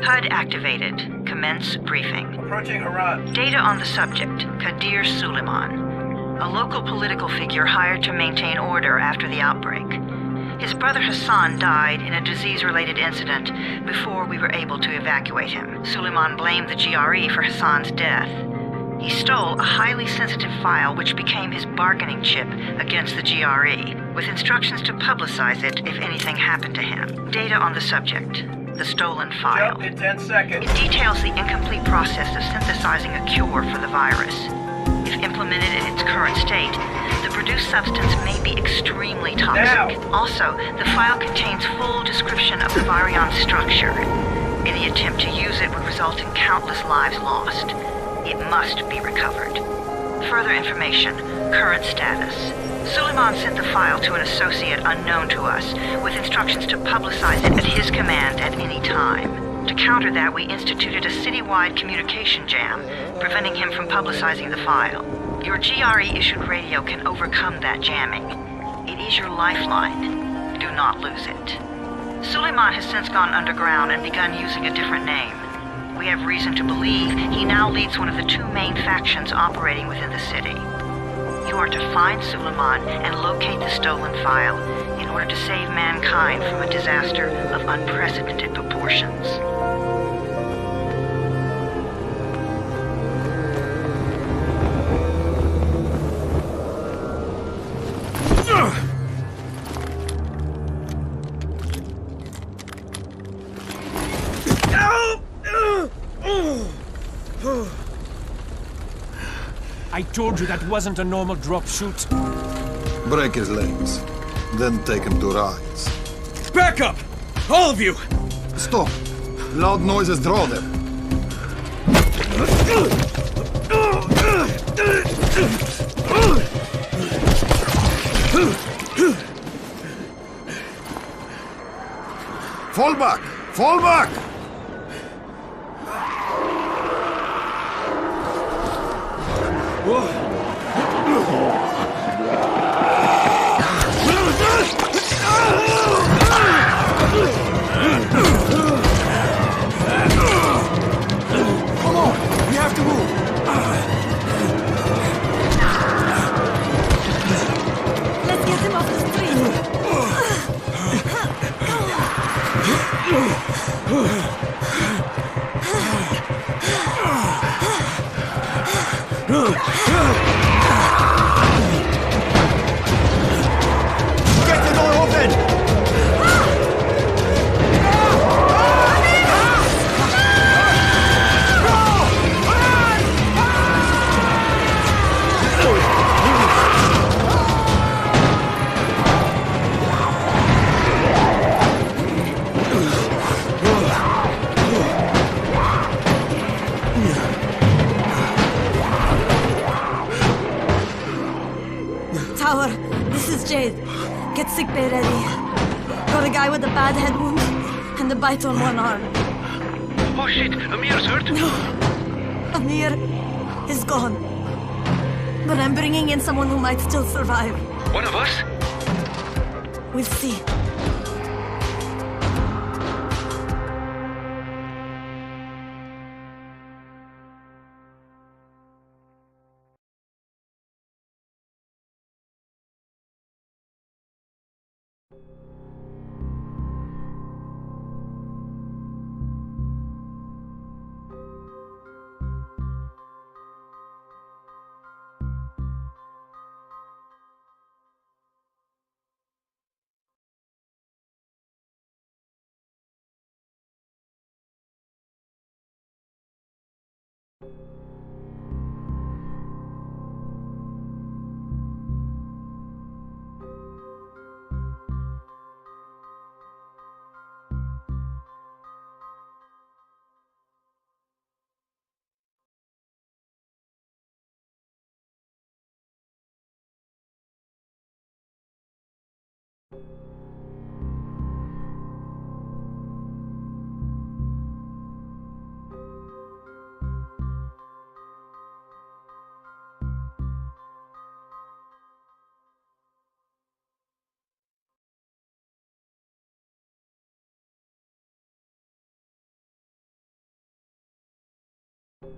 HUD activated. Commence briefing. Approaching Haran. Data on the subject, Kadir Suleiman, a local political figure hired to maintain order after the outbreak. His brother Hassan died in a disease-related incident before we were able to evacuate him. Suleiman blamed the GRE for Hassan's death. He stole a highly sensitive file which became his bargaining chip against the GRE, with instructions to publicize it if anything happened to him. Data on the subject, the stolen file. Jump in 10 seconds. It details the incomplete process of synthesizing a cure for the virus. If implemented in its current state, the produced substance may be extremely toxic. Now. Also, the file contains full description of the virion structure. Any attempt to use it would result in countless lives lost. It must be recovered. Further information, current status. Suleiman sent the file to an associate unknown to us, with instructions to publicize it at his command at any time. To counter that, we instituted a citywide communication jam, preventing him from publicizing the file. Your GRE-issued radio can overcome that jamming. It is your lifeline. Do not lose it. Suleiman has since gone underground and begun using a different name. We have reason to believe he now leads one of the two main factions operating within the city. You are to find Suleiman and locate the stolen file in order to save mankind from a disaster of unprecedented proportions. I told you that wasn't a normal drop shoot. Break his legs, then take him to rides. Back up! All of you! Stop! Loud noises draw them. Fall back! Fall back! Come on! We have to move! Let's get him off the street! Get the door open! Tower, this is Jade. Get sick bay ready. Got a guy with a bad head wound and a bite on one arm. Oh shit, Amir's hurt? No, Amir is gone. But I'm bringing in someone who might still survive. One of us? We'll see. You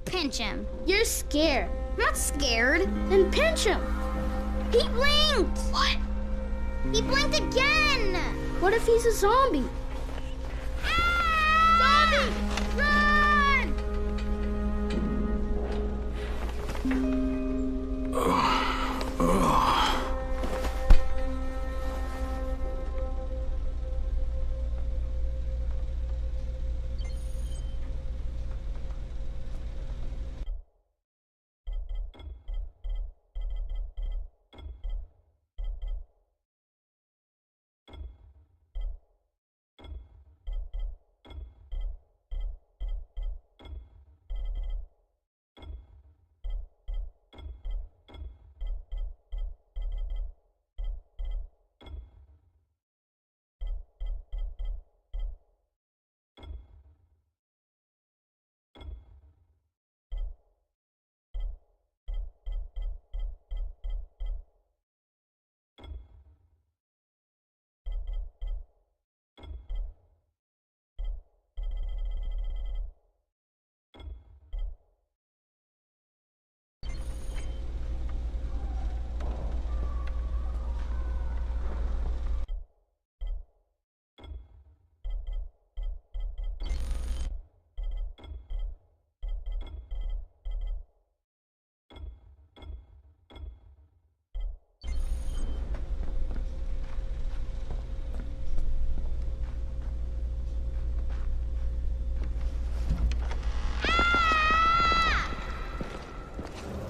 pinch him. You're scared. I'm not scared. Then pinch him. He blinked! What? He blinked again! What if he's a zombie? Ah! Zombie! Run!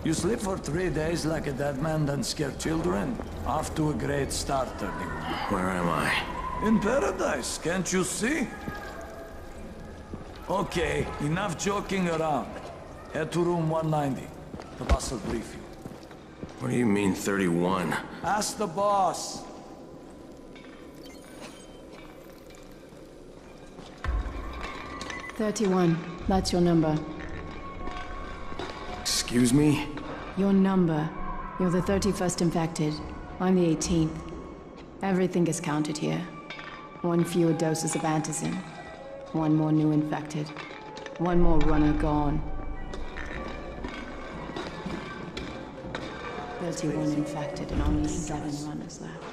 You sleep for 3 days like a dead man, then scare children? Off to a great start, 31. Where am I? In paradise, can't you see? Okay, enough joking around. Head to room 190. The boss will brief you. What do you mean, 31? Ask the boss. That's your number. Excuse me? Your number. You're the 31st infected. I'm the 18th. Everything is counted here. 1 fewer doses of antizin. 1 more new infected. 1 more runner gone. 31 infected and only 7 runners left.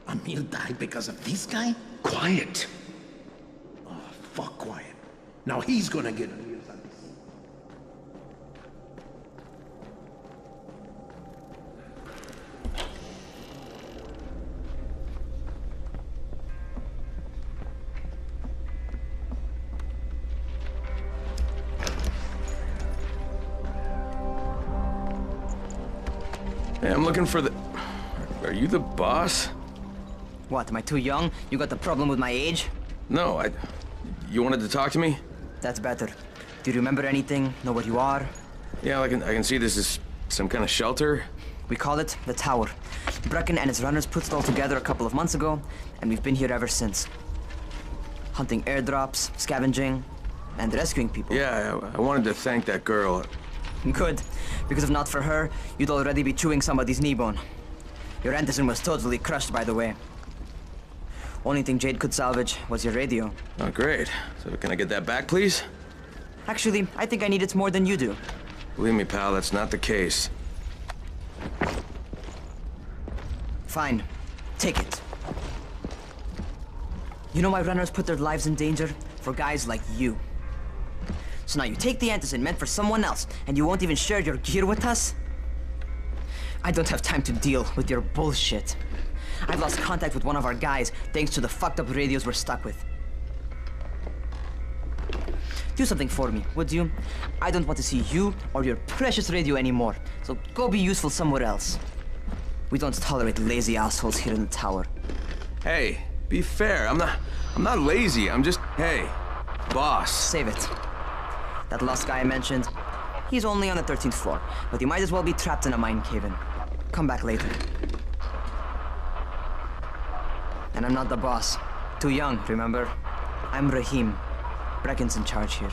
Amir died because of this guy? Quiet. Oh, fuck quiet. Now he's gonna get Amir's on this. Hey, I'm looking for the... Are you the boss? What, am I too young? You got the problem with my age? No, You wanted to talk to me? That's better. Do you remember anything? Know what you are? Yeah, I can see this is some kind of shelter. We call it the Tower. Brecken and his runners put it all together a couple of months ago, and we've been here ever since. Hunting airdrops, scavenging, and rescuing people. Yeah, I wanted to thank that girl. Good, because if not for her, you'd already be chewing somebody's knee bone. Your antizin was totally crushed, by the way. Only thing Jade could salvage was your radio. Oh, great. So can I get that back, please? Actually, I think I need it more than you do. Believe me, pal, that's not the case. Fine. Take it. You know why runners put their lives in danger? For guys like you. So now you take the antizin meant for someone else, and you won't even share your gear with us? I don't have time to deal with your bullshit. I've lost contact with one of our guys thanks to the fucked up radios we're stuck with. Do something for me, would you? I don't want to see you or your precious radio anymore, so go be useful somewhere else. We don't tolerate lazy assholes here in the tower. Hey, be fair. I'm not lazy. I'm just, hey, boss. Save it. That last guy I mentioned, he's only on the 13th floor, but he might as well be trapped in a mine cave-in. Come back later. And I'm not the boss. Too young, remember? I'm Rahim. Brecken's in charge here.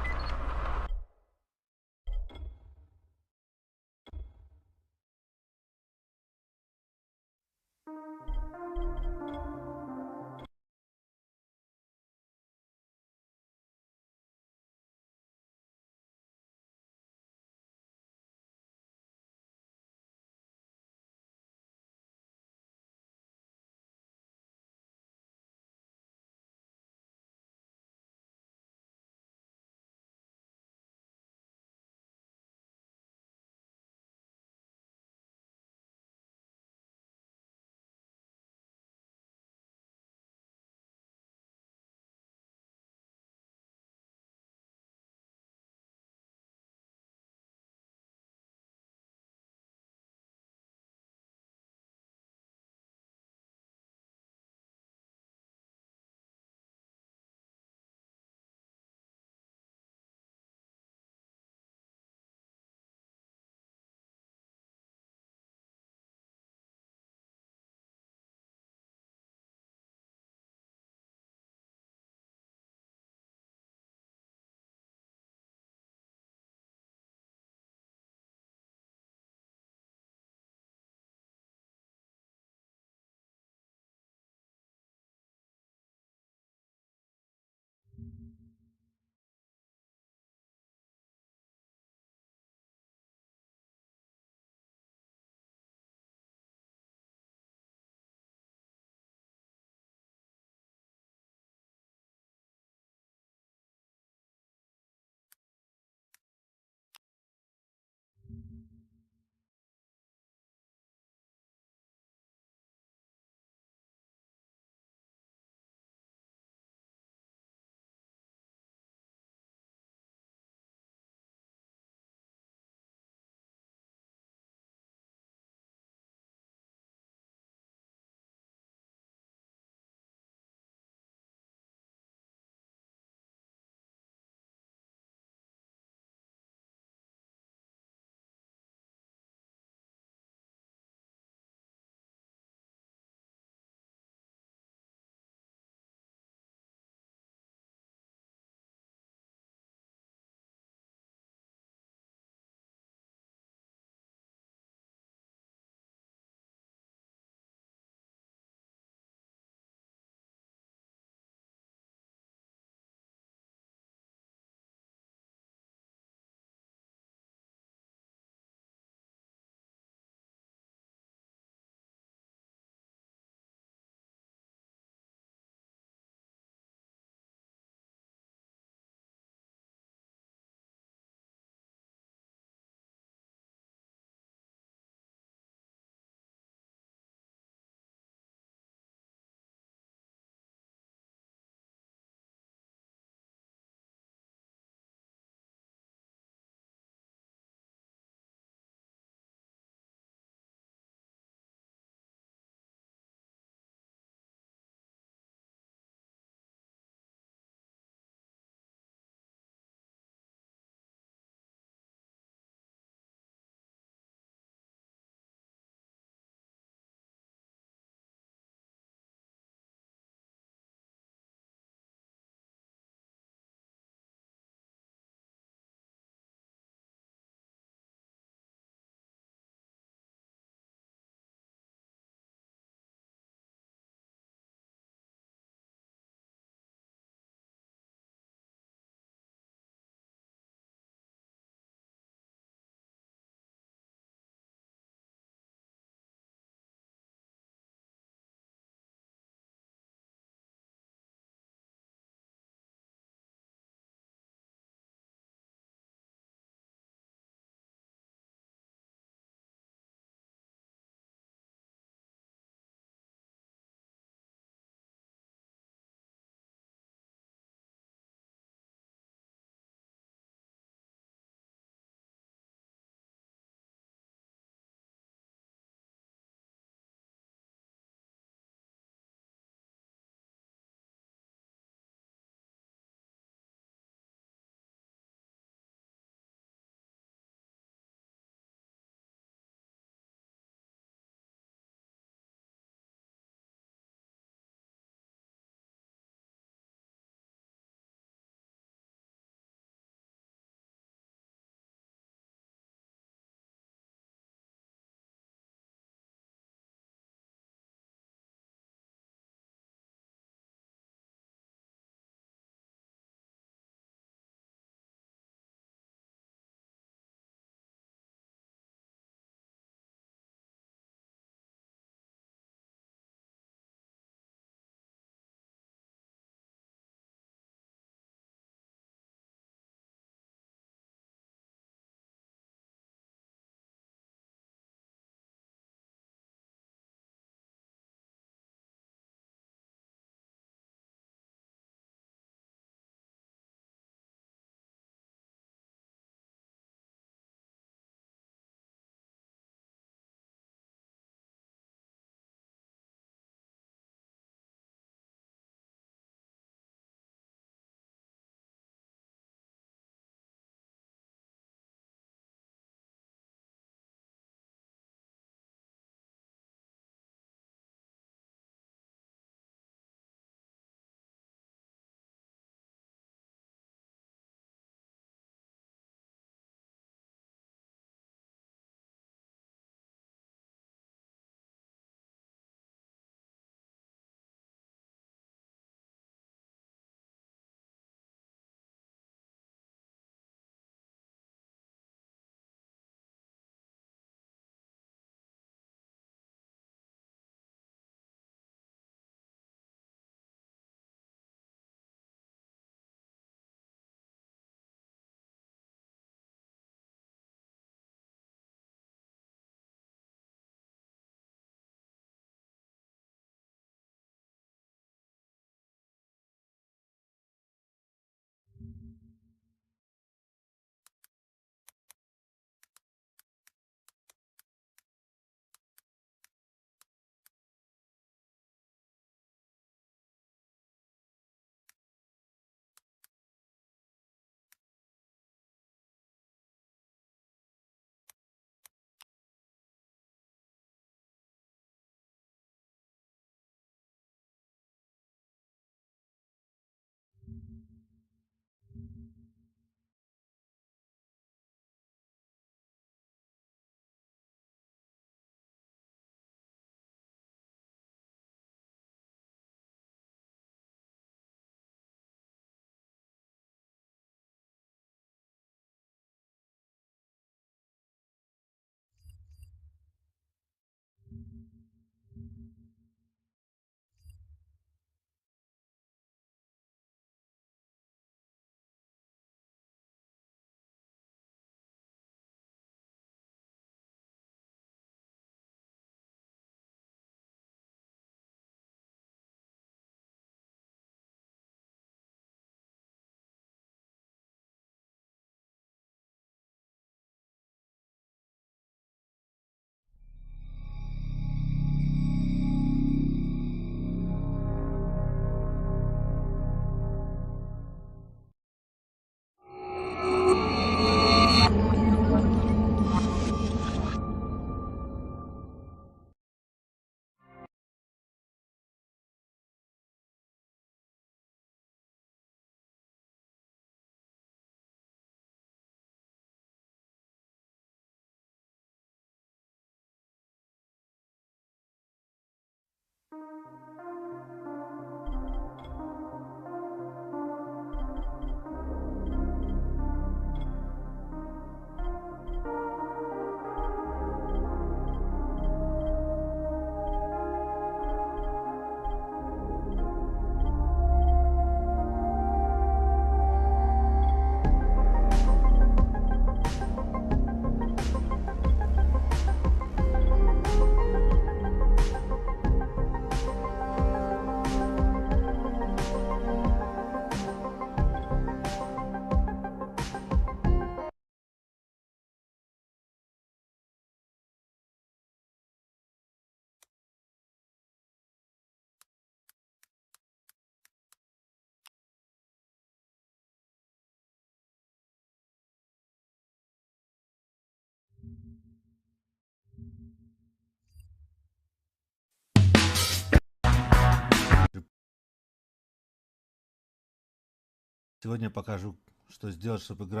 Сегодня я покажу, что сделать, чтобы игра...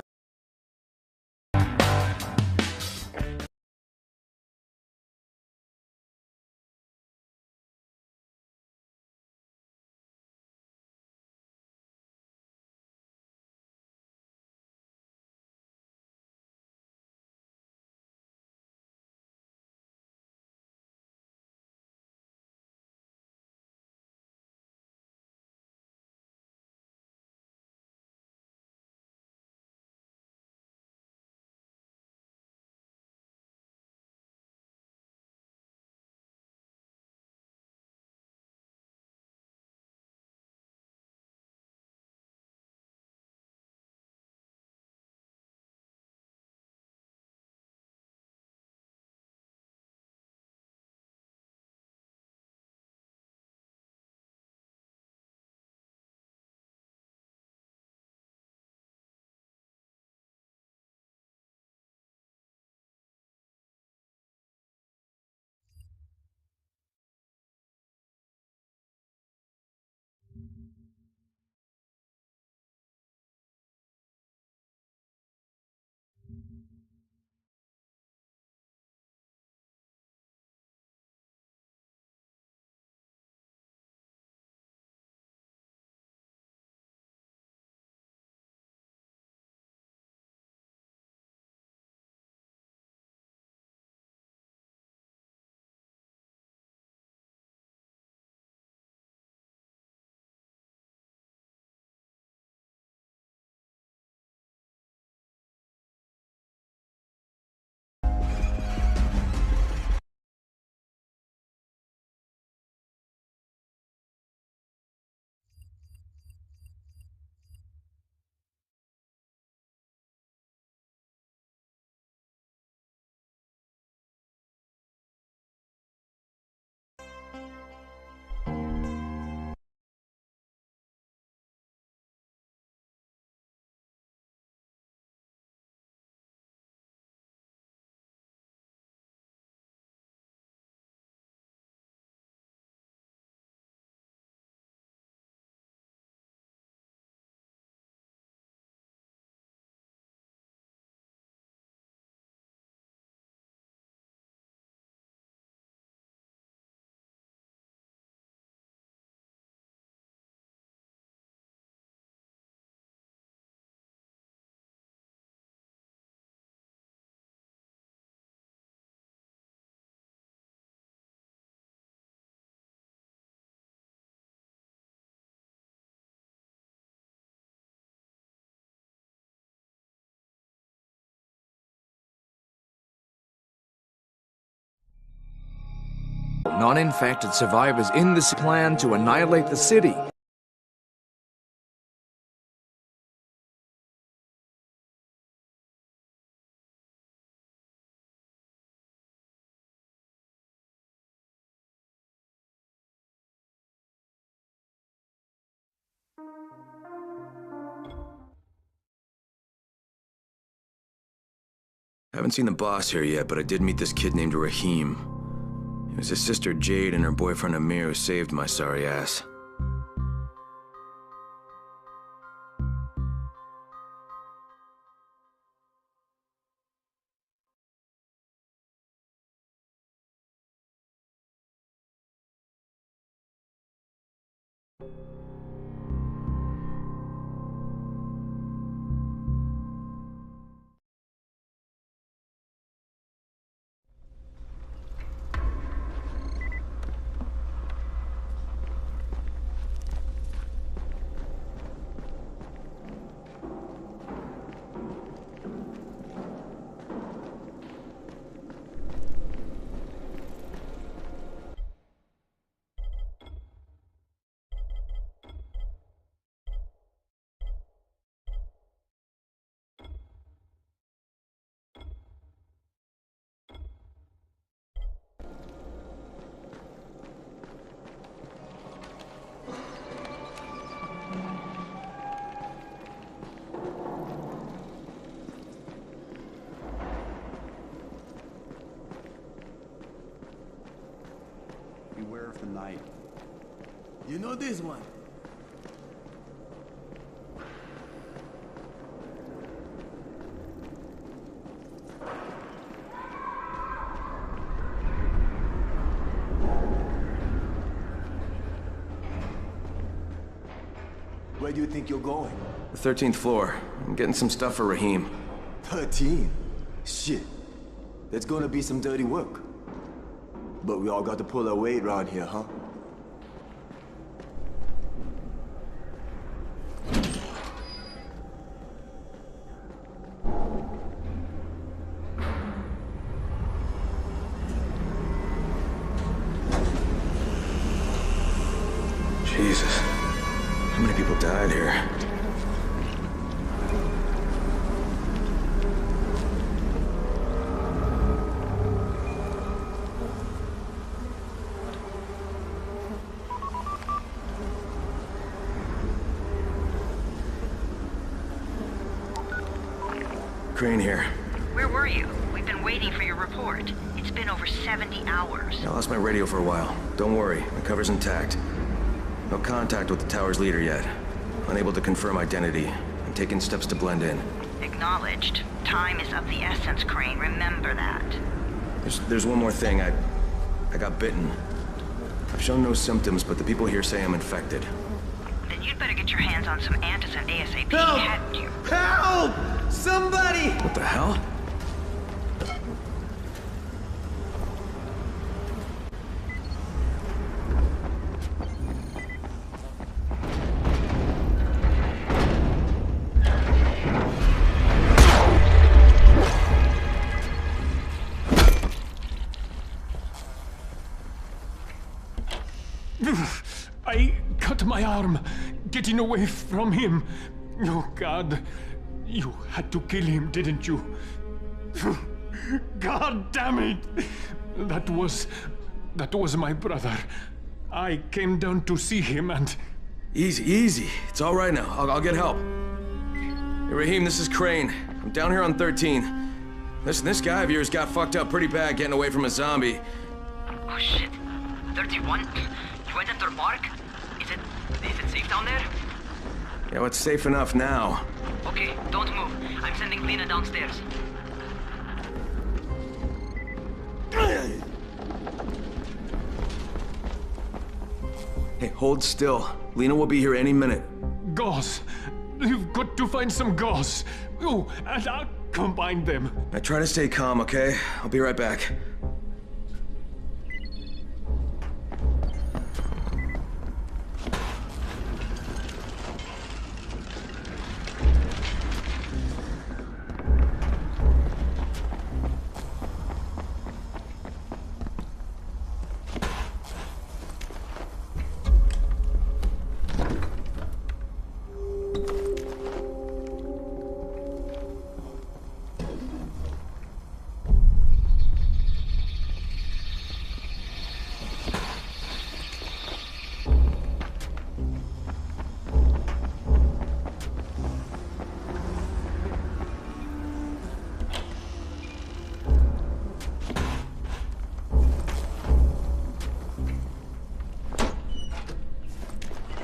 Non-infected survivors in this plan to annihilate the city. Haven't seen the boss here yet, but I did meet this kid named Rahim. It was his sister Jade and her boyfriend Amir who saved my sorry ass. Beware of the night. You know this one. Where do you think you're going? The 13th floor. I'm getting some stuff for Raheem. 13? Shit. That's gonna be some dirty work. But we all got to pull our weight around here, huh? Jesus. How many people died here? Crane here. Where were you? We've been waiting for your report. It's been over 70 hours. I lost my radio for a while. Don't worry, my cover's intact. No contact with the tower's leader yet. Unable to confirm identity. I'm taking steps to blend in. Acknowledged. Time is of the essence, Crane. Remember that. There's one more thing. I got bitten. I've shown no symptoms, but the people here say I'm infected. Then you'd better get your hands on some antizin ASAP. Help! Hadn't you? Help! Somebody! What the hell? I cut my arm, getting away from him. Oh, God. You had to kill him, didn't you? God damn it! That was my brother. I came down to see him and... Easy. It's all right now. I'll get help. Hey, Raheem, this is Crane. I'm down here on 13. Listen, this guy of yours got fucked up pretty bad getting away from a zombie. Oh, shit. 31? You went into the park? Is it safe down there? Yeah, well, it's safe enough now. Okay, don't move. I'm sending Lena downstairs. Hey, hold still. Lena will be here any minute. Gauze. You've got to find some gauze. Oh, and I'll combine them. Now try to stay calm, okay? I'll be right back.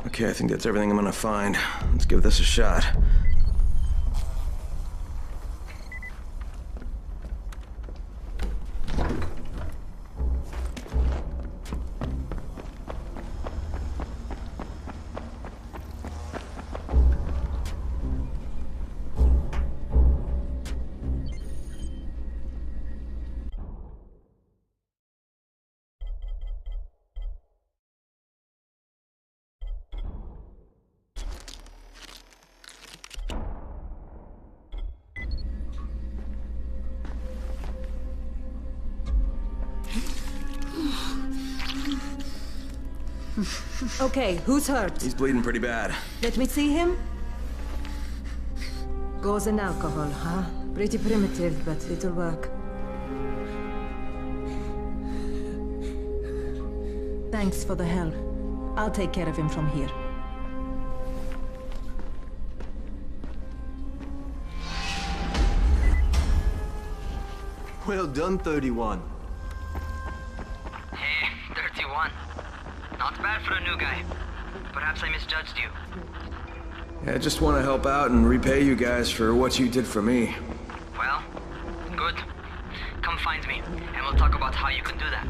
Okay, I think that's everything I'm gonna find. Let's give this a shot. Okay, who's hurt? He's bleeding pretty bad. Let me see him. Gauze and alcohol, huh? Pretty primitive, but it'll work. Thanks for the help. I'll take care of him from here. Well done, 31. Hey, 31. Not bad for a new guy. Perhaps I misjudged you. Yeah, I just want to help out and repay you guys for what you did for me. Well, good. Come find me, and we'll talk about how you can do that.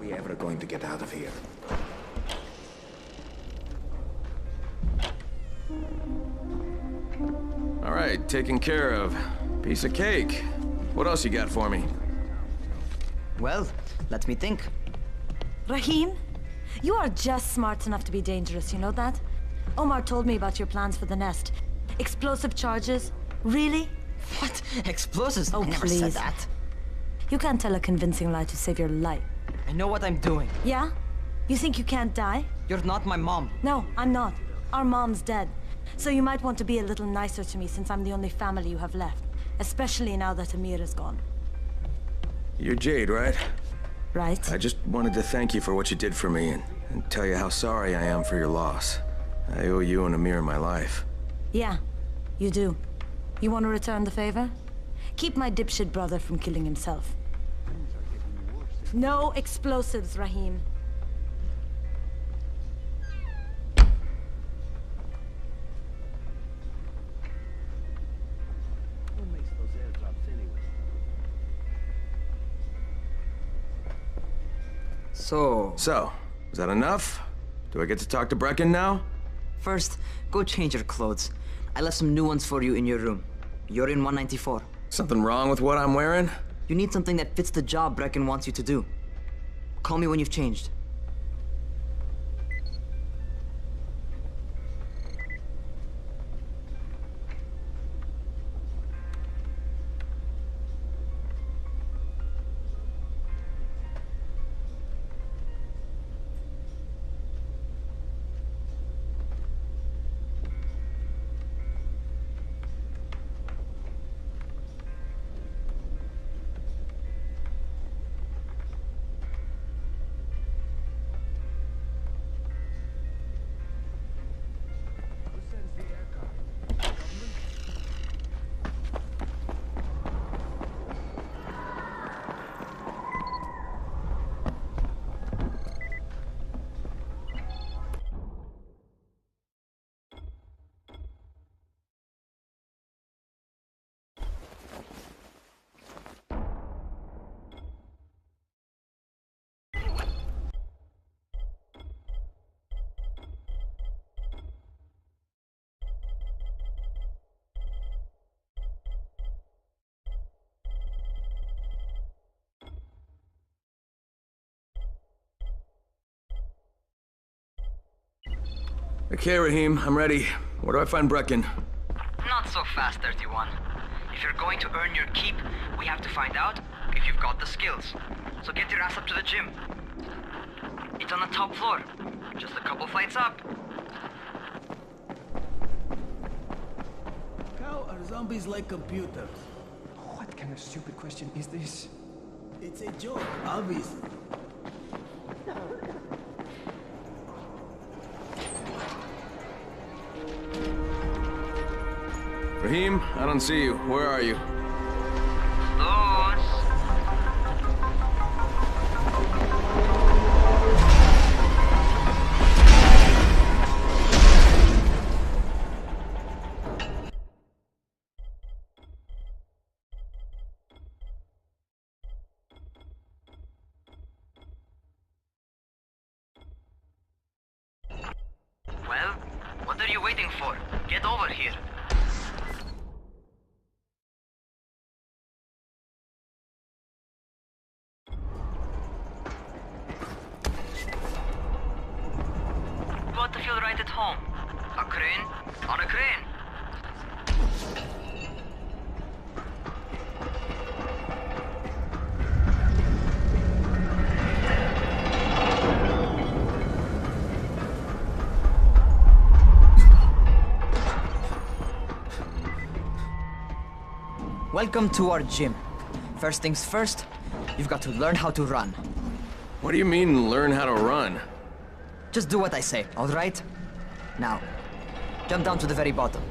Ever going to get out of here? All right, taken care of. Piece of cake. What else you got for me? Well, let me think. Rahim, you are just smart enough to be dangerous, you know that? Omar told me about your plans for the nest. Explosive charges? Really? What? Explosives? Oh, I never please. said that. You can't tell a convincing lie to save your life. I know what I'm doing. Yeah? You think you can't die? You're not my mom. No, I'm not. Our mom's dead. So you might want to be a little nicer to me since I'm the only family you have left. Especially now that Amir is gone. You're Jade, right? Right. I just wanted to thank you for what you did for me and tell you how sorry I am for your loss. I owe you and Amir my life. Yeah, you do. You want to return the favor? Keep my dipshit brother from killing himself. No explosives, Rahim. So, is that enough? Do I get to talk to Brecken now? first, go change your clothes. I left some new ones for you in your room. You're in 194. Something wrong with what I'm wearing? You need something that fits the job Brecken wants you to do. Call me when you've changed. Okay, Rahim, I'm ready. Where do I find Brecken? Not so fast, 31. If you're going to earn your keep, we have to find out if you've got the skills. So get your ass up to the gym. It's on the top floor. Just a couple flights up. How are zombies like computers? What kind of stupid question is this? It's a joke, obviously. Rahim, I don't see you. Where are you? Those. Get over here. You want to feel right at home? A crane? On a crane. Welcome to our gym. First things first, you've got to learn how to run. What do you mean, learn how to run? Just do what I say, all right? Now, jump down to the very bottom.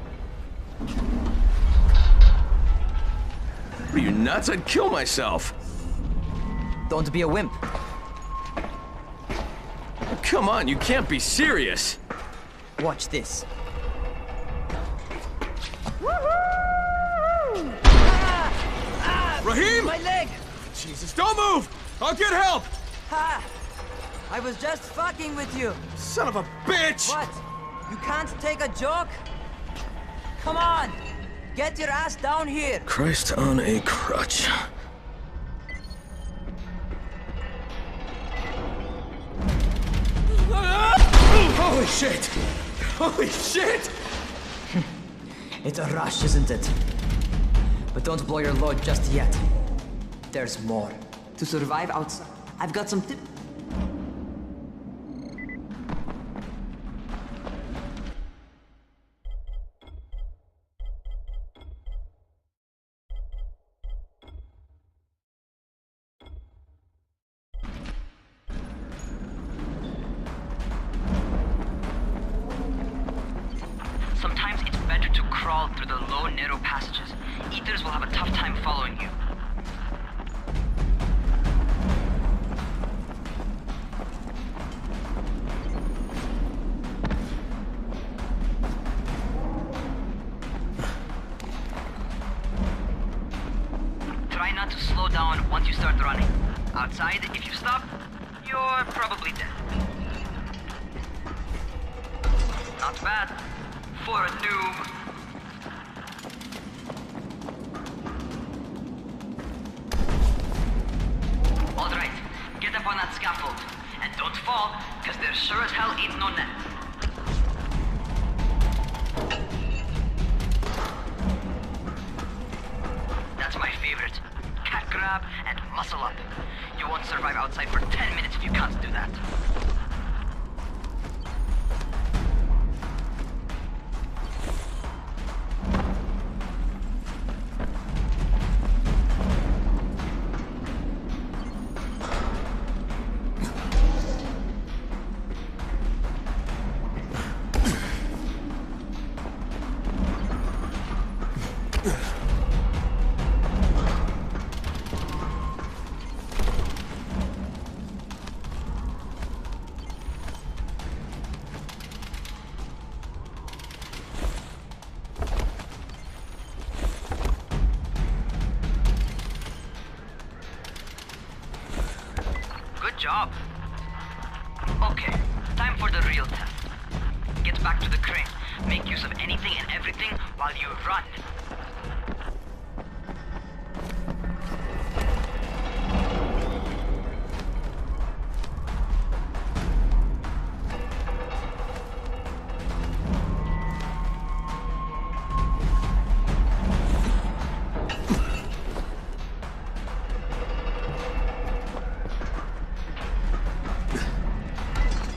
Are you nuts? I'd kill myself. Don't be a wimp. Come on, you can't be serious. Watch this. Raheem! My leg! Jesus, don't move! I'll get help! Ha! I was just fucking with you. Son of a bitch! What? You can't take a joke? Come on! Get your ass down here! Christ on a crutch. Holy shit! Holy shit! It's a rush, isn't it? But don't blow your load just yet. There's more. To survive outside, I've got some tips. Sometimes it's better to crawl through the low, narrow passages. Eaters will have a tough time following you. Try not to slow down once you start running. Outside, if you stop, you're probably dead. Not bad for a noob. All right, get up on that scaffold. And don't fall, because there sure as hell ain't no net. That's my favorite. Cat grab and muscle up. You won't survive outside for 10 minutes if you can't do that. Good job. Okay, time for the real test. Get back to the crane. Make use of anything and everything while you run.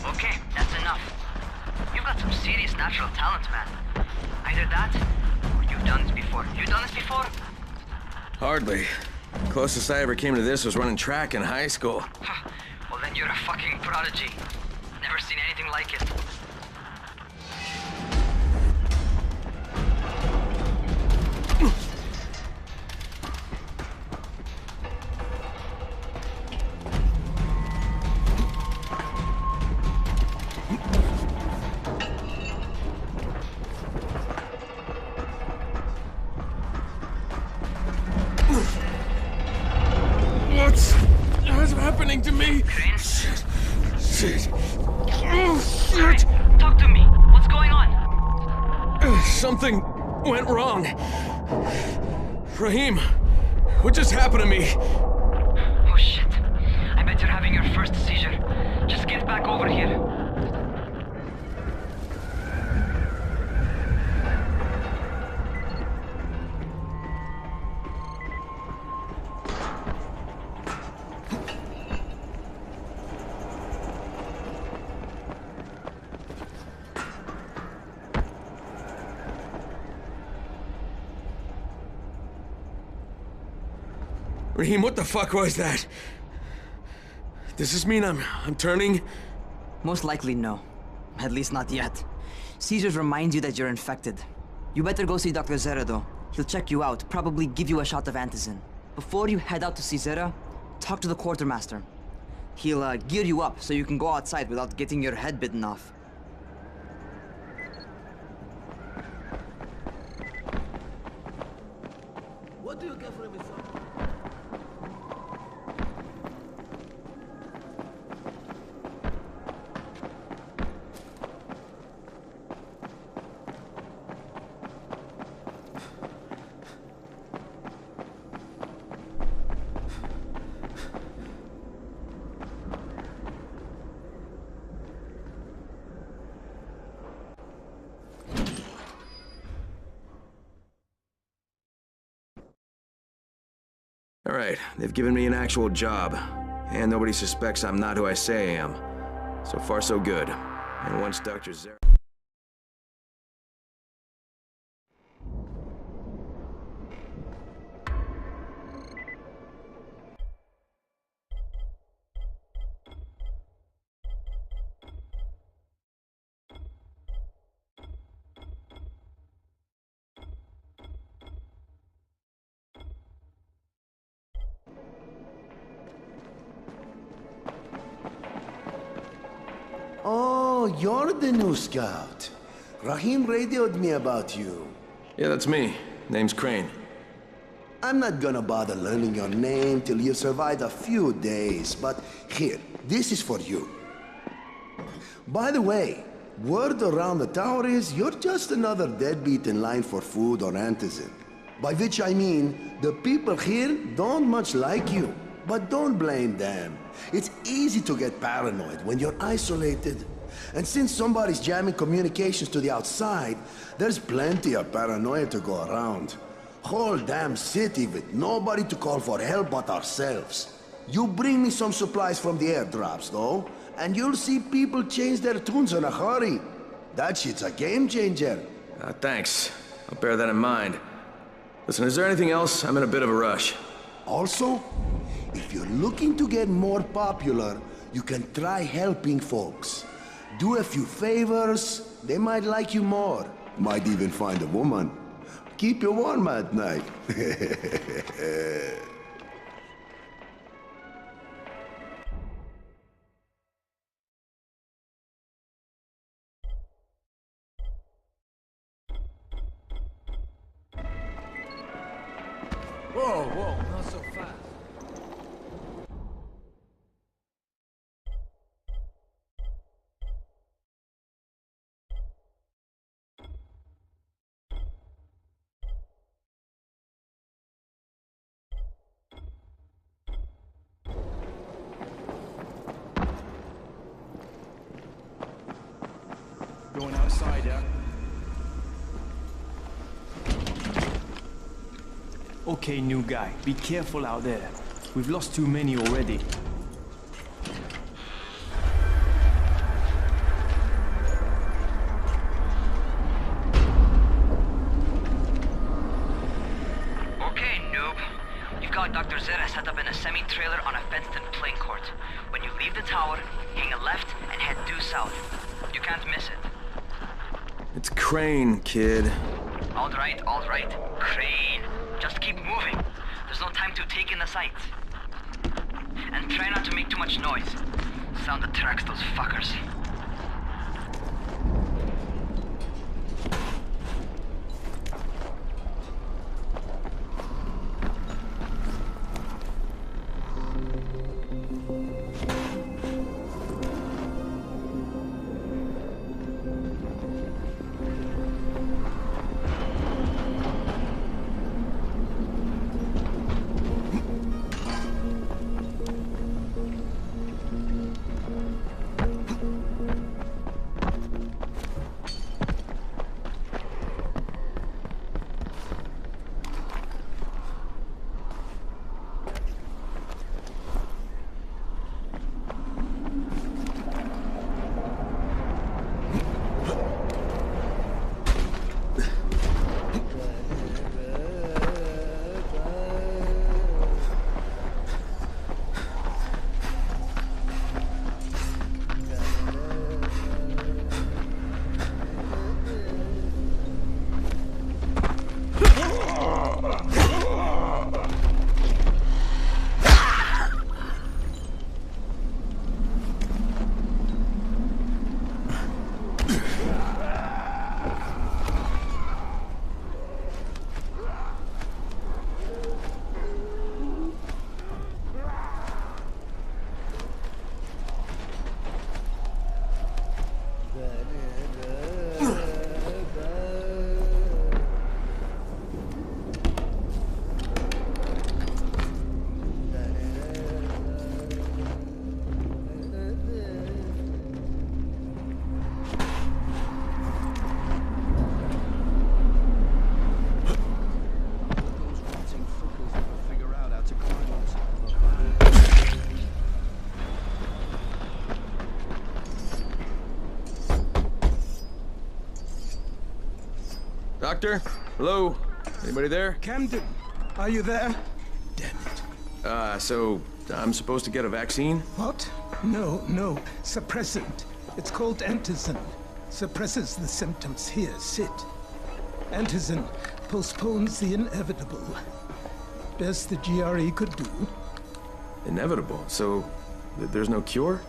Okay, that's enough. You've got some serious natural talent, man. Either that, or you've done this before. You done this before? Hardly. Closest I ever came to this was running track in high school. Well, then you're a fucking prodigy. Never seen anything like it. What's happening to me? Crane? Shit. Oh, Crane, shit. talk to me. What's going on? Something went wrong. Raheem, what just happened to me? Oh shit. I bet you're having your first seizure. Just get back over here. Raheem, what the fuck was that? Does this mean I'm turning? Most likely no. At least not yet. Seizures remind you that you're infected. You better go see Dr. Zera though. He'll check you out, probably give you a shot of antizin. Before you head out to see Zera, talk to the quartermaster. He'll gear you up so you can go outside without getting your head bitten off. What do you get from his son? All right, they've given me an actual job, and nobody suspects I'm not who I say I am. So far, so good. And once Dr. Zera... Oh, you're the new scout. Raheem radioed me about you. Yeah, that's me. Name's Crane. I'm not gonna bother learning your name till you survive a few days, but here, this is for you. By the way, word around the tower is you're just another deadbeat in line for food or antizin. By which I mean, the people here don't much like you. But don't blame them. It's easy to get paranoid when you're isolated. And since somebody's jamming communications to the outside, there's plenty of paranoia to go around. Whole damn city with nobody to call for help but ourselves. You bring me some supplies from the airdrops, though, and you'll see people change their tunes in a hurry. That shit's a game changer. Thanks. I'll bear that in mind. Listen, is there anything else? I'm in a bit of a rush. Also, if you're looking to get more popular, you can try helping folks. Do a few favors, they might like you more. Might even find a woman. Keep you warm at night. Whoa, whoa, not so fast. Going outside, yeah? Okay, new guy, be careful out there. We've lost too many already. Okay, noob. You've got Dr. Zera set up in a semi-trailer on a fenced-in playing court. When you leave the tower, hang a left and head due south. You can't miss it. It's Crane, kid. All right. Crane. Just keep moving. There's no time to take in the sights. And try not to make too much noise. Sound attracts those fuckers. Doctor? Hello? Anybody there? Camden, are you there? So I'm supposed to get a vaccine? What? No. Suppressant. It's called antizin. Suppresses the symptoms. Here, sit. Antizin postpones the inevitable. Best the GRE could do. Inevitable? So there's no cure?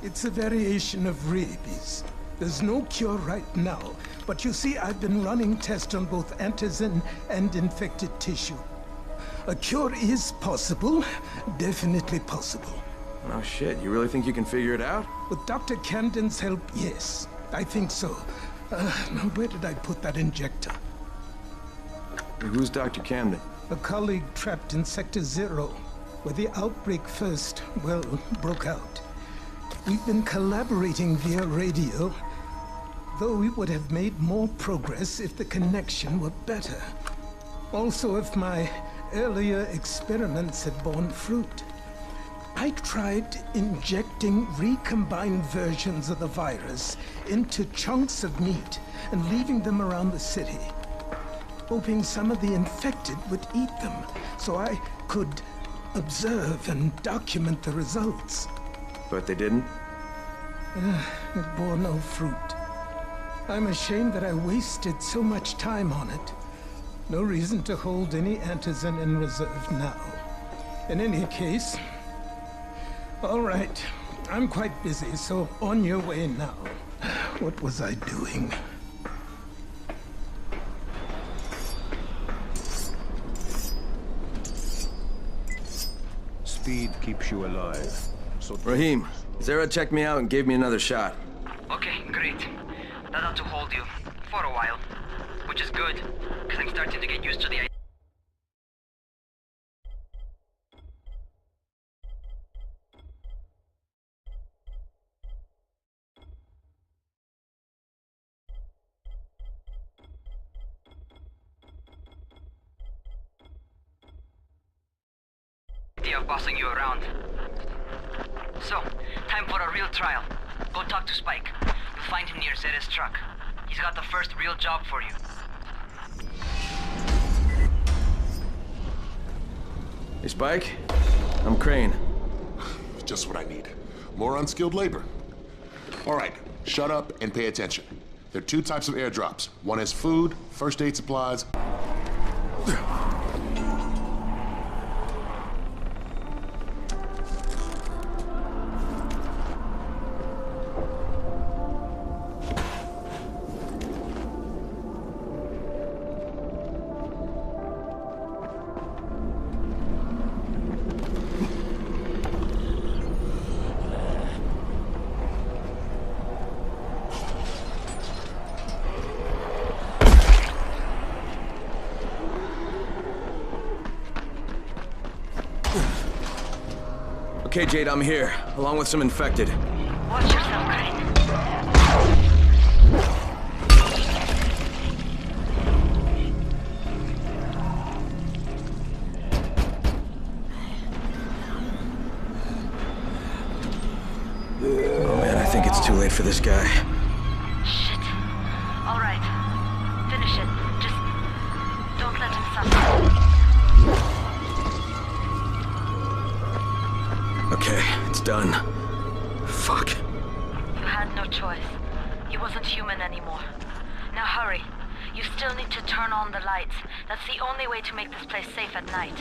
It's a variation of rabies. There's no cure right now, but you see, I've been running tests on both antizin and infected tissue. A cure is possible, definitely possible. Oh shit, you really think you can figure it out? With Dr. Camden's help, yes. I think so. Now where did I put that injector? Who's Dr. Camden? A colleague trapped in Sector 0, where the outbreak first, well, broke out. We've been collaborating via radio, though we would have made more progress if the connection were better. Also, if my earlier experiments had borne fruit. I tried injecting recombined versions of the virus into chunks of meat and leaving them around the city, hoping some of the infected would eat them so I could observe and document the results. But they didn't? It bore no fruit. I'm ashamed that I wasted so much time on it. No reason to hold any antizin in reserve now. In any case, all right, I'm quite busy, so on your way now. What was I doing? Speed keeps you alive. So Rahim, Zara checked me out and gave me another shot. Okay, great. That ought to hold you. For a while. Which is good, because I'm starting to get used to the idea of bossing you around. So, time for a real trial. Go talk to Spike. You'll find him near Zeta's truck. He's got the first real job for you. Hey, Spike. I'm Crane. Just what I need. More unskilled labor. All right, shut up and pay attention. There are two types of airdrops. One is food, first aid supplies. Okay, Jade, I'm here, along with some infected. Watch yourself, Crane. Oh man, I think it's too late for this guy. Shit. All right. Finish it. Just don't let him suffer. Okay, it's done. Fuck. You had no choice. He wasn't human anymore. Now hurry. You still need to turn on the lights. That's the only way to make this place safe at night.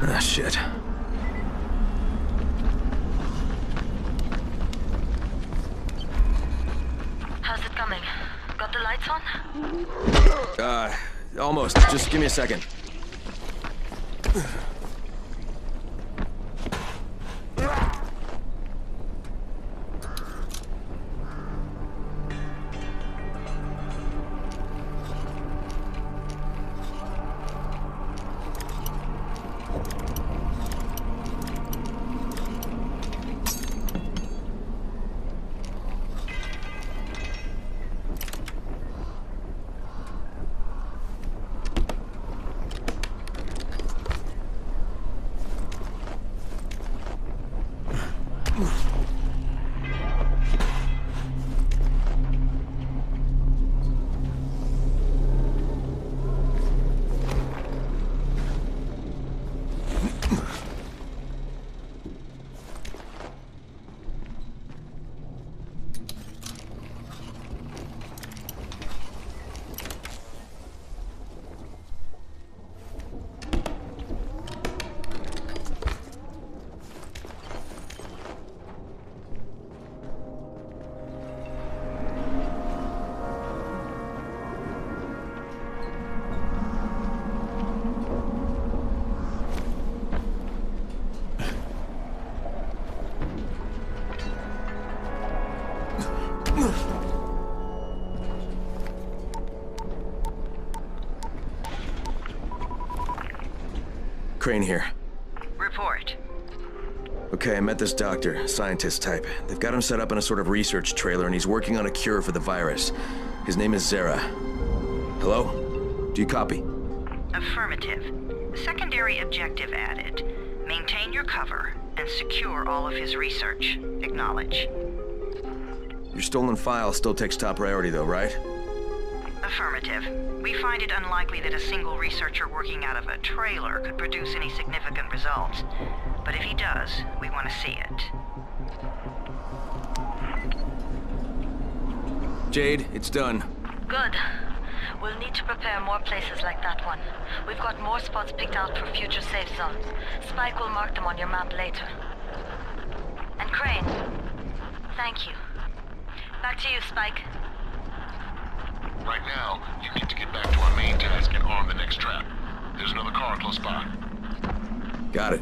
Ah, shit. How's it coming? Got the lights on? Almost. Just give me a second. Crane here. Report. Okay, I met this doctor, scientist type. They've got him set up in a sort of research trailer, and he's working on a cure for the virus. His name is Zara. Hello? Do you copy? Affirmative. Secondary objective added. Maintain your cover and secure all of his research. Acknowledge. Your stolen file still takes top priority though, right? Affirmative. We find it unlikely that a single researcher working out of a trailer could produce any significant results. But if he does, we want to see it. Jade, it's done. Good. We'll need to prepare more places like that one. We've got more spots picked out for future safe zones. Spike will mark them on your map later. And Crane, thank you. Back to you, Spike. Right now, you need to get back to our main task and arm the next trap. There's another car close by. Got it.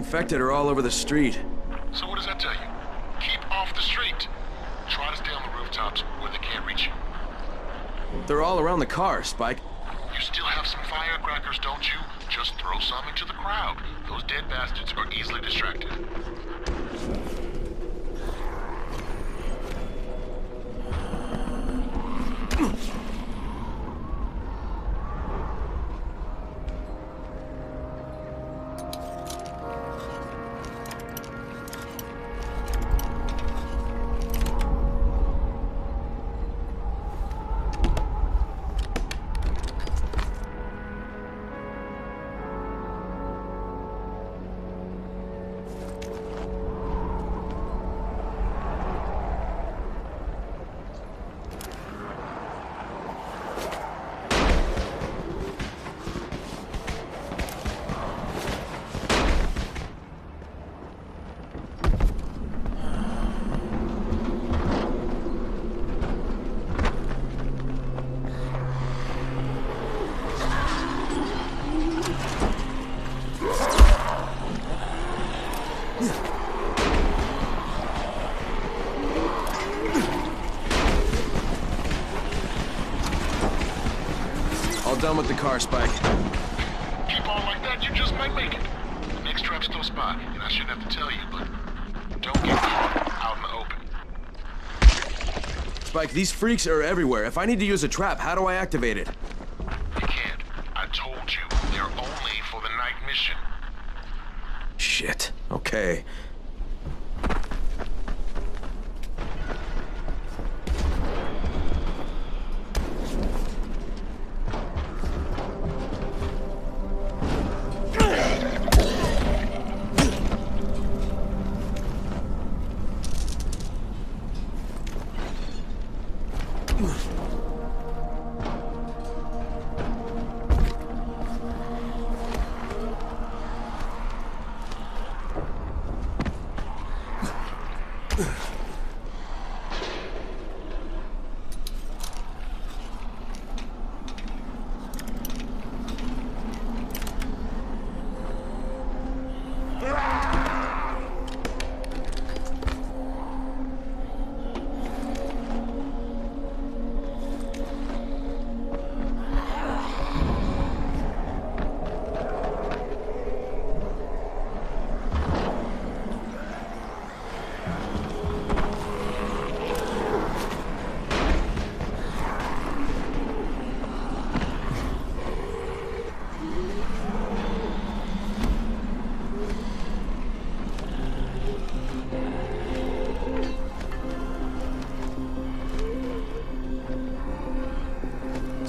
infected are all over the street. So what does that tell you? Keep off the street. Try to stay on the rooftops where they can't reach you. They're all around the car, Spike. You still have some firecrackers, don't you? Just throw some into the crowd. Those dead bastards are easily distracted. All done with the car, Spike. Keep on like that, you just might make it. The next trap's close by, and I shouldn't have to tell you, but don't get caught out in the open. Spike, these freaks are everywhere. If I need to use a trap, how do I activate it? You can't. I told you, they're only for the night mission. Shit. Okay.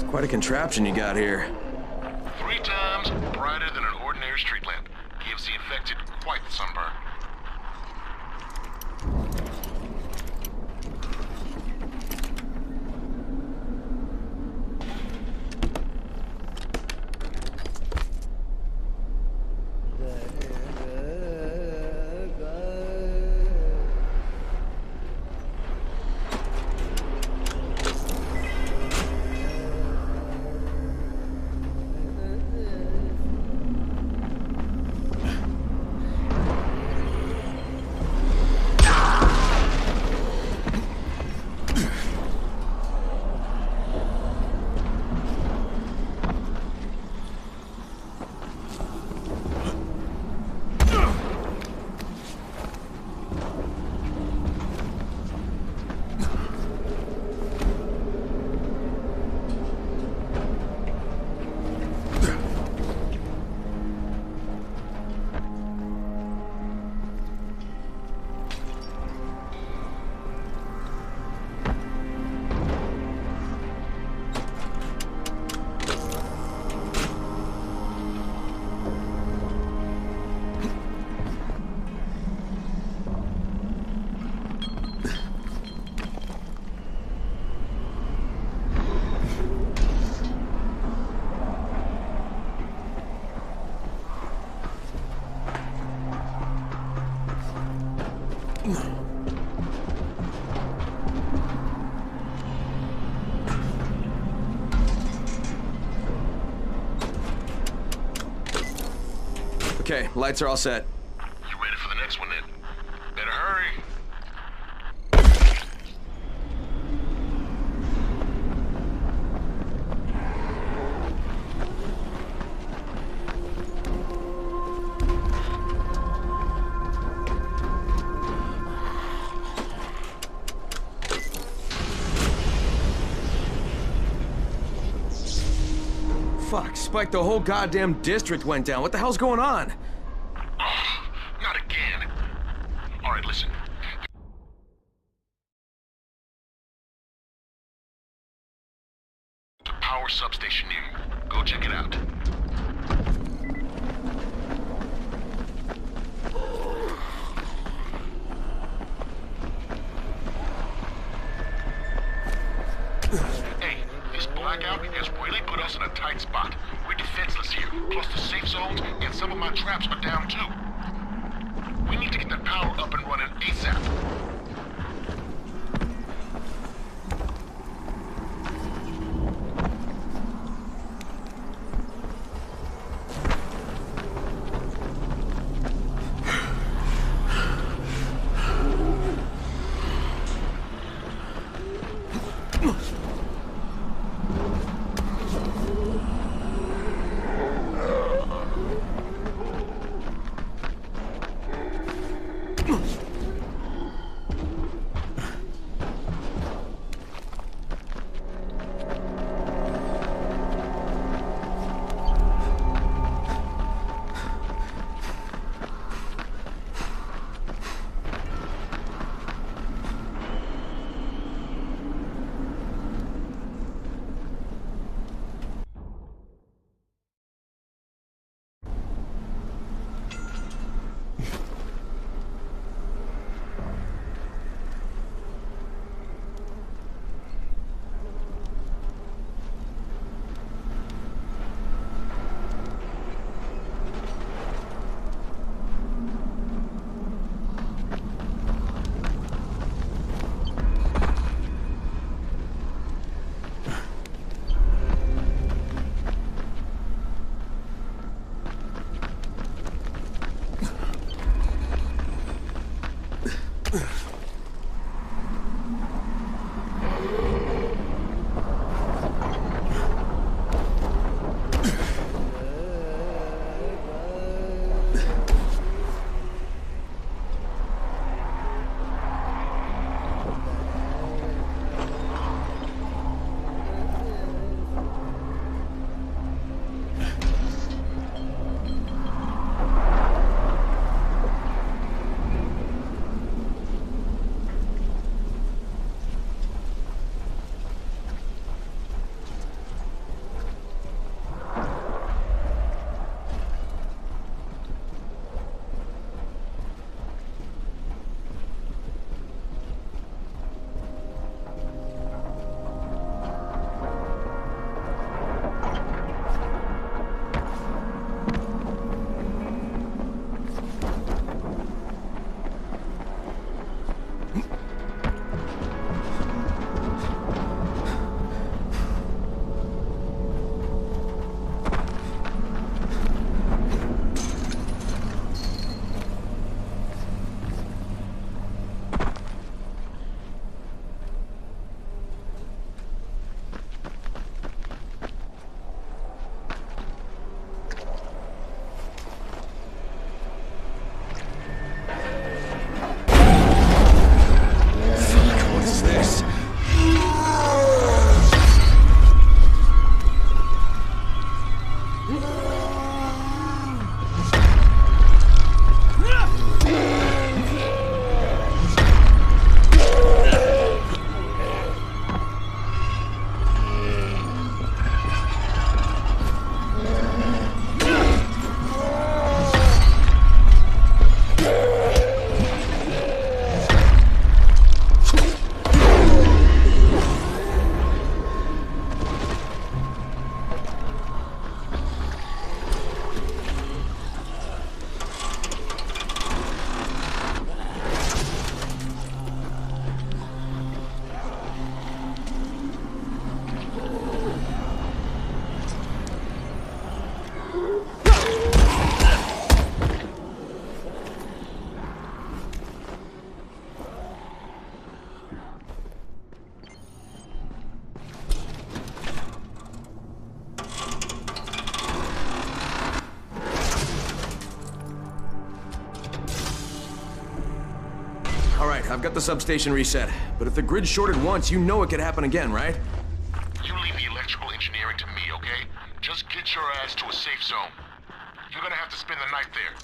Quite a contraption you got here. 3 times brighter than an ordinary street lamp. Gives the infected quite the sunburn. Okay, lights are all set. You ready for the next one then? Better hurry. Fuck, Spike, the whole goddamn district went down. What the hell's going on? Oh, not again. All right, listen. The power substation near you. Go check it out. Hey, this blackout has really put us in a tight spot. We're defenseless here, plus the safe zones and some of my traps are down too. We need to get that power up and running ASAP. I've got the substation reset. But if the grid shorted once, you know it could happen again, right? You leave the electrical engineering to me, okay? Just get your ass to a safe zone. You're gonna have to spend the night there.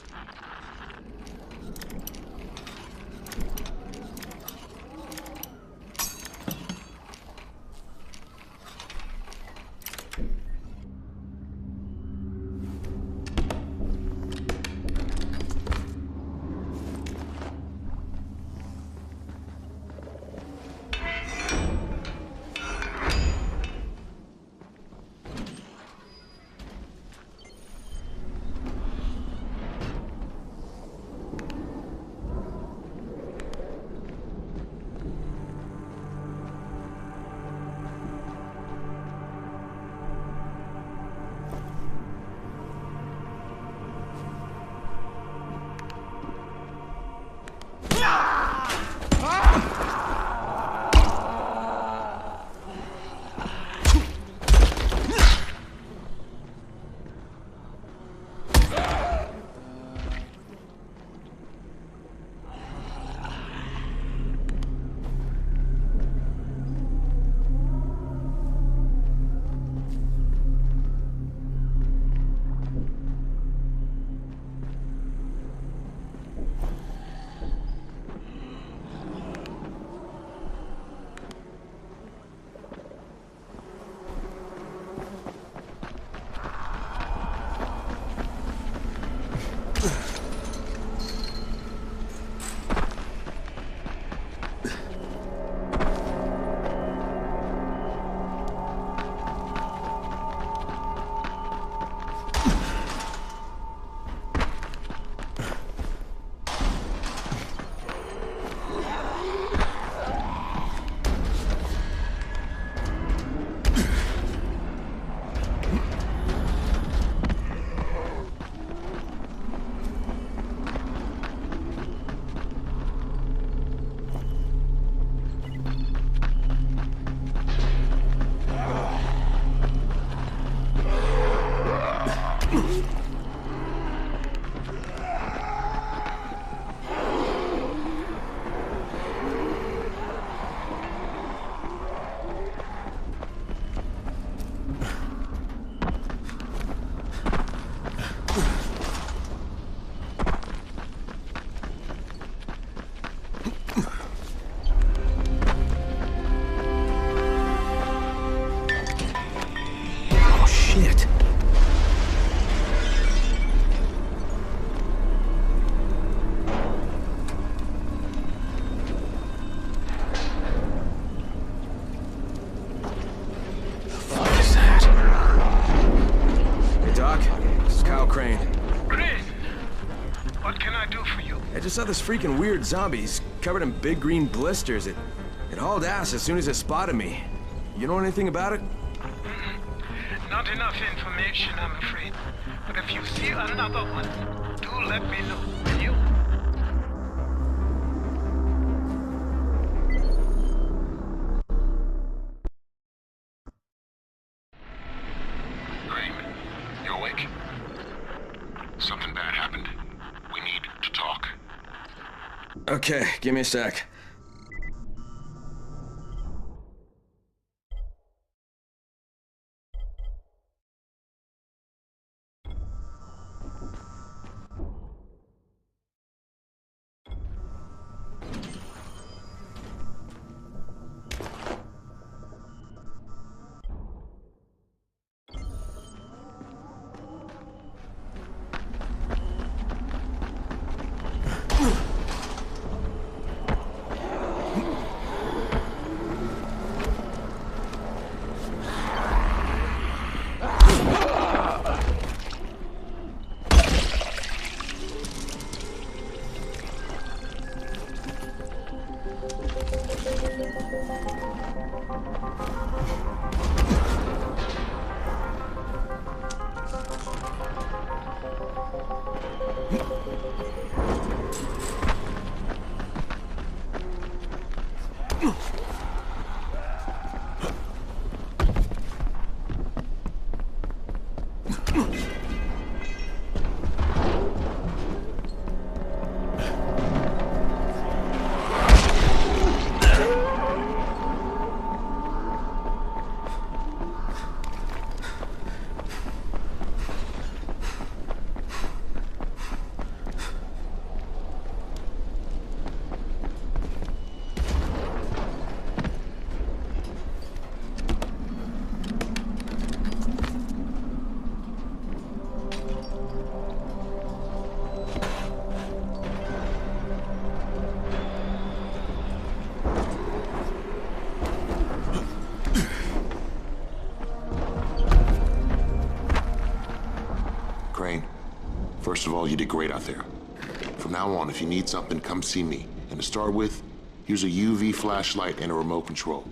I just saw this freaking weird zombie. He's covered in big green blisters. It hauled ass as soon as it spotted me. You know anything about it? Not enough information, I'm afraid. But if you see another one, do let me know, will you? Crane, you awake? Something bad happened. We need to talk. Okay, give me a sec. First of all, you did great out there. From now on, if you need something, come see me. And to start with, use a UV flashlight and a remote control.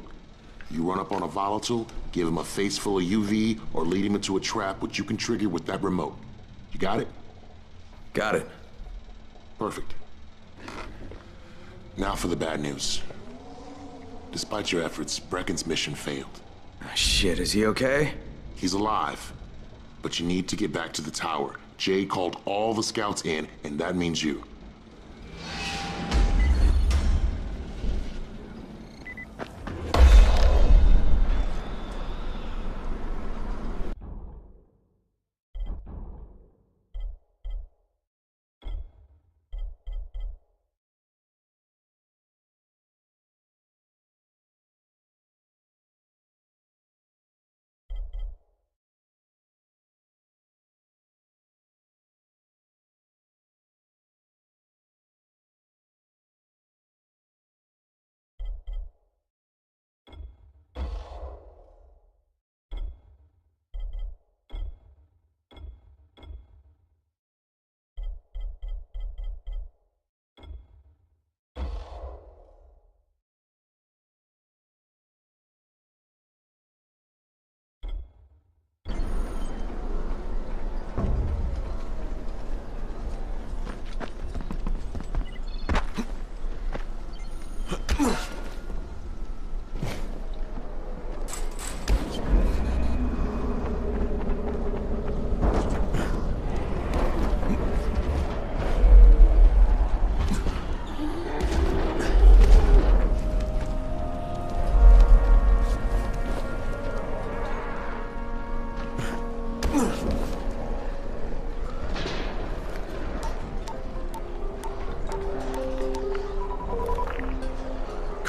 You run up on a volatile, give him a face full of UV, or lead him into a trap which you can trigger with that remote. You got it? Got it. Perfect. Now for the bad news. Despite your efforts, Brecken's mission failed. Shit, is he okay? He's alive. But you need to get back to the tower. Jade called all the scouts in, and that means you.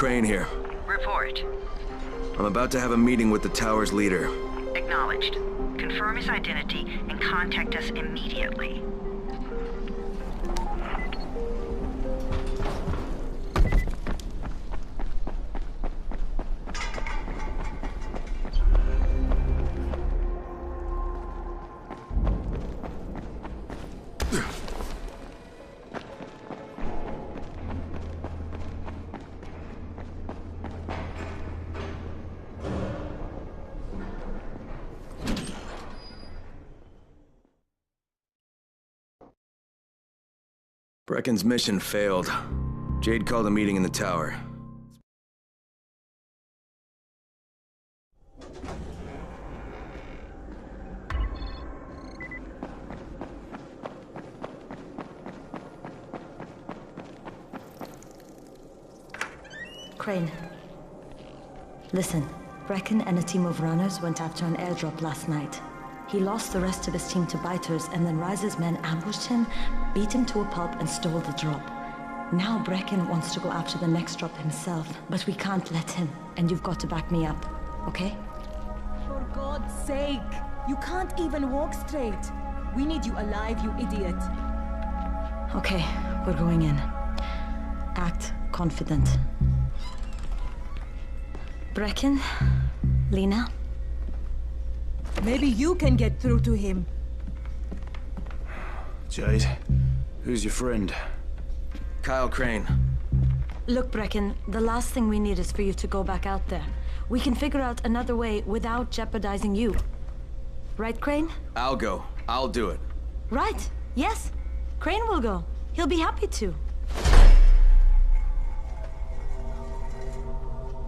Crane here. Report. I'm about to have a meeting with the tower's leader. Acknowledged. Confirm his identity and contact us immediately. Brecken's mission failed. Jade called a meeting in the tower. Crane. Listen, Brecken and a team of runners went after an airdrop last night. He lost the rest of his team to biters, and then Rise's men ambushed him, beat him to a pulp, and stole the drop. Now Brecken wants to go after the next drop himself, but we can't let him, and you've got to back me up, okay? For God's sake! You can't even walk straight! We need you alive, you idiot! Okay, we're going in. Act confident. Brecken, Lena. Maybe you can get through to him. Jade, who's your friend? Kyle Crane. Look, Brecken, the last thing we need is for you to go back out there. We can figure out another way without jeopardizing you. Right, Crane? I'll go. I'll do it. Right. Yes. Crane will go. He'll be happy to.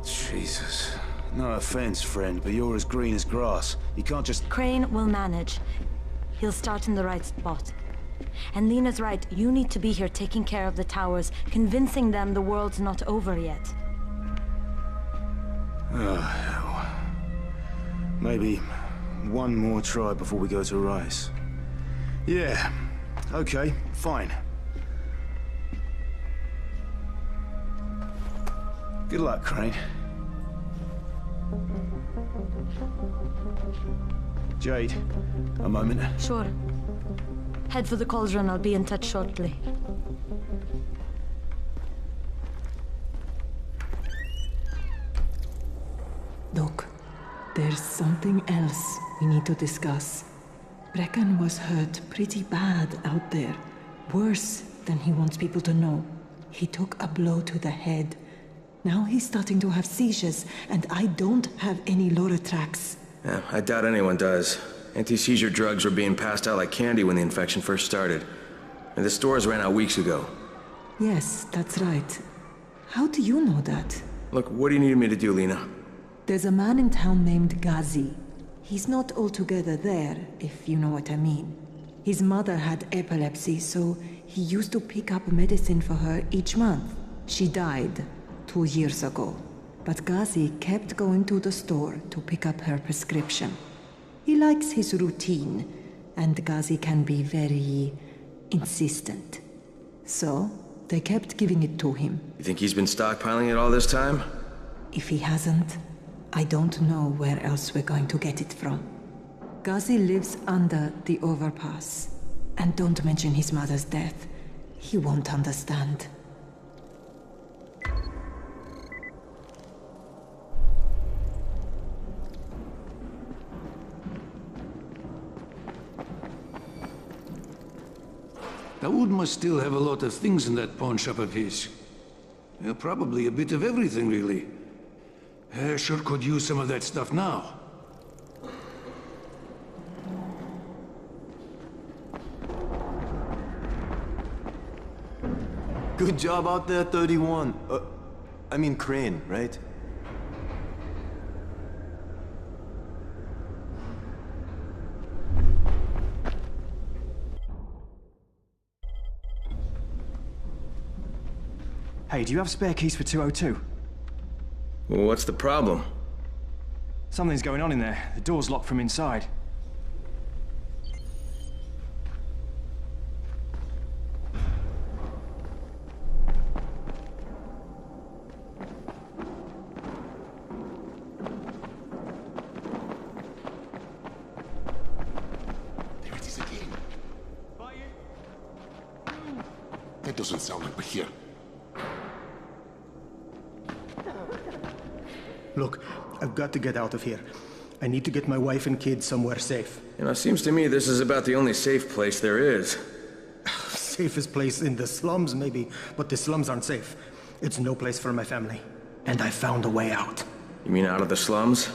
Jesus. No offense, friend, but you're as green as grass. You can't just... Crane will manage. He'll start in the right spot. And Lena's right, you need to be here taking care of the towers, convincing them the world's not over yet. Oh, hell. Maybe one more try before we go to Rice. Yeah, okay, fine. Good luck, Crane. Jade, a moment. Sure. Head for the cauldron. I'll be in touch shortly. Look, there's something else we need to discuss. Brecken was hurt pretty bad out there. Worse than he wants people to know. He took a blow to the head. Now he's starting to have seizures, and I don't have any Loratrax. Yeah, I doubt anyone does. Anti-seizure drugs were being passed out like candy when the infection first started. And the stores ran out weeks ago. Yes, that's right. How do you know that? Look, what do you need me to do, Lena? There's a man in town named Ghazi. He's not altogether there, if you know what I mean. His mother had epilepsy, so he used to pick up medicine for her each month. She died 2 years ago. But Ghazi kept going to the store to pick up her prescription. He likes his routine, and Ghazi can be very insistent. So, they kept giving it to him. You think he's been stockpiling it all this time? If he hasn't, I don't know where else we're going to get it from. Ghazi lives under the overpass. And don't mention his mother's death. He won't understand. Dawood must still have a lot of things in that pawn shop of his. Yeah, probably a bit of everything, really. Sure could use some of that stuff now. Good job out there, 31. I mean Crane, right? Hey, do you have spare keys for 202? Well, what's the problem? Something's going on in there. The door's locked from inside. There it is again. That doesn't sound like we're here. Look, I've got to get out of here. I need to get my wife and kids somewhere safe. You know, it seems to me this is about the only safe place there is. Safest place in the slums, maybe, but the slums aren't safe. It's no place for my family. And I found a way out. You mean out of the slums?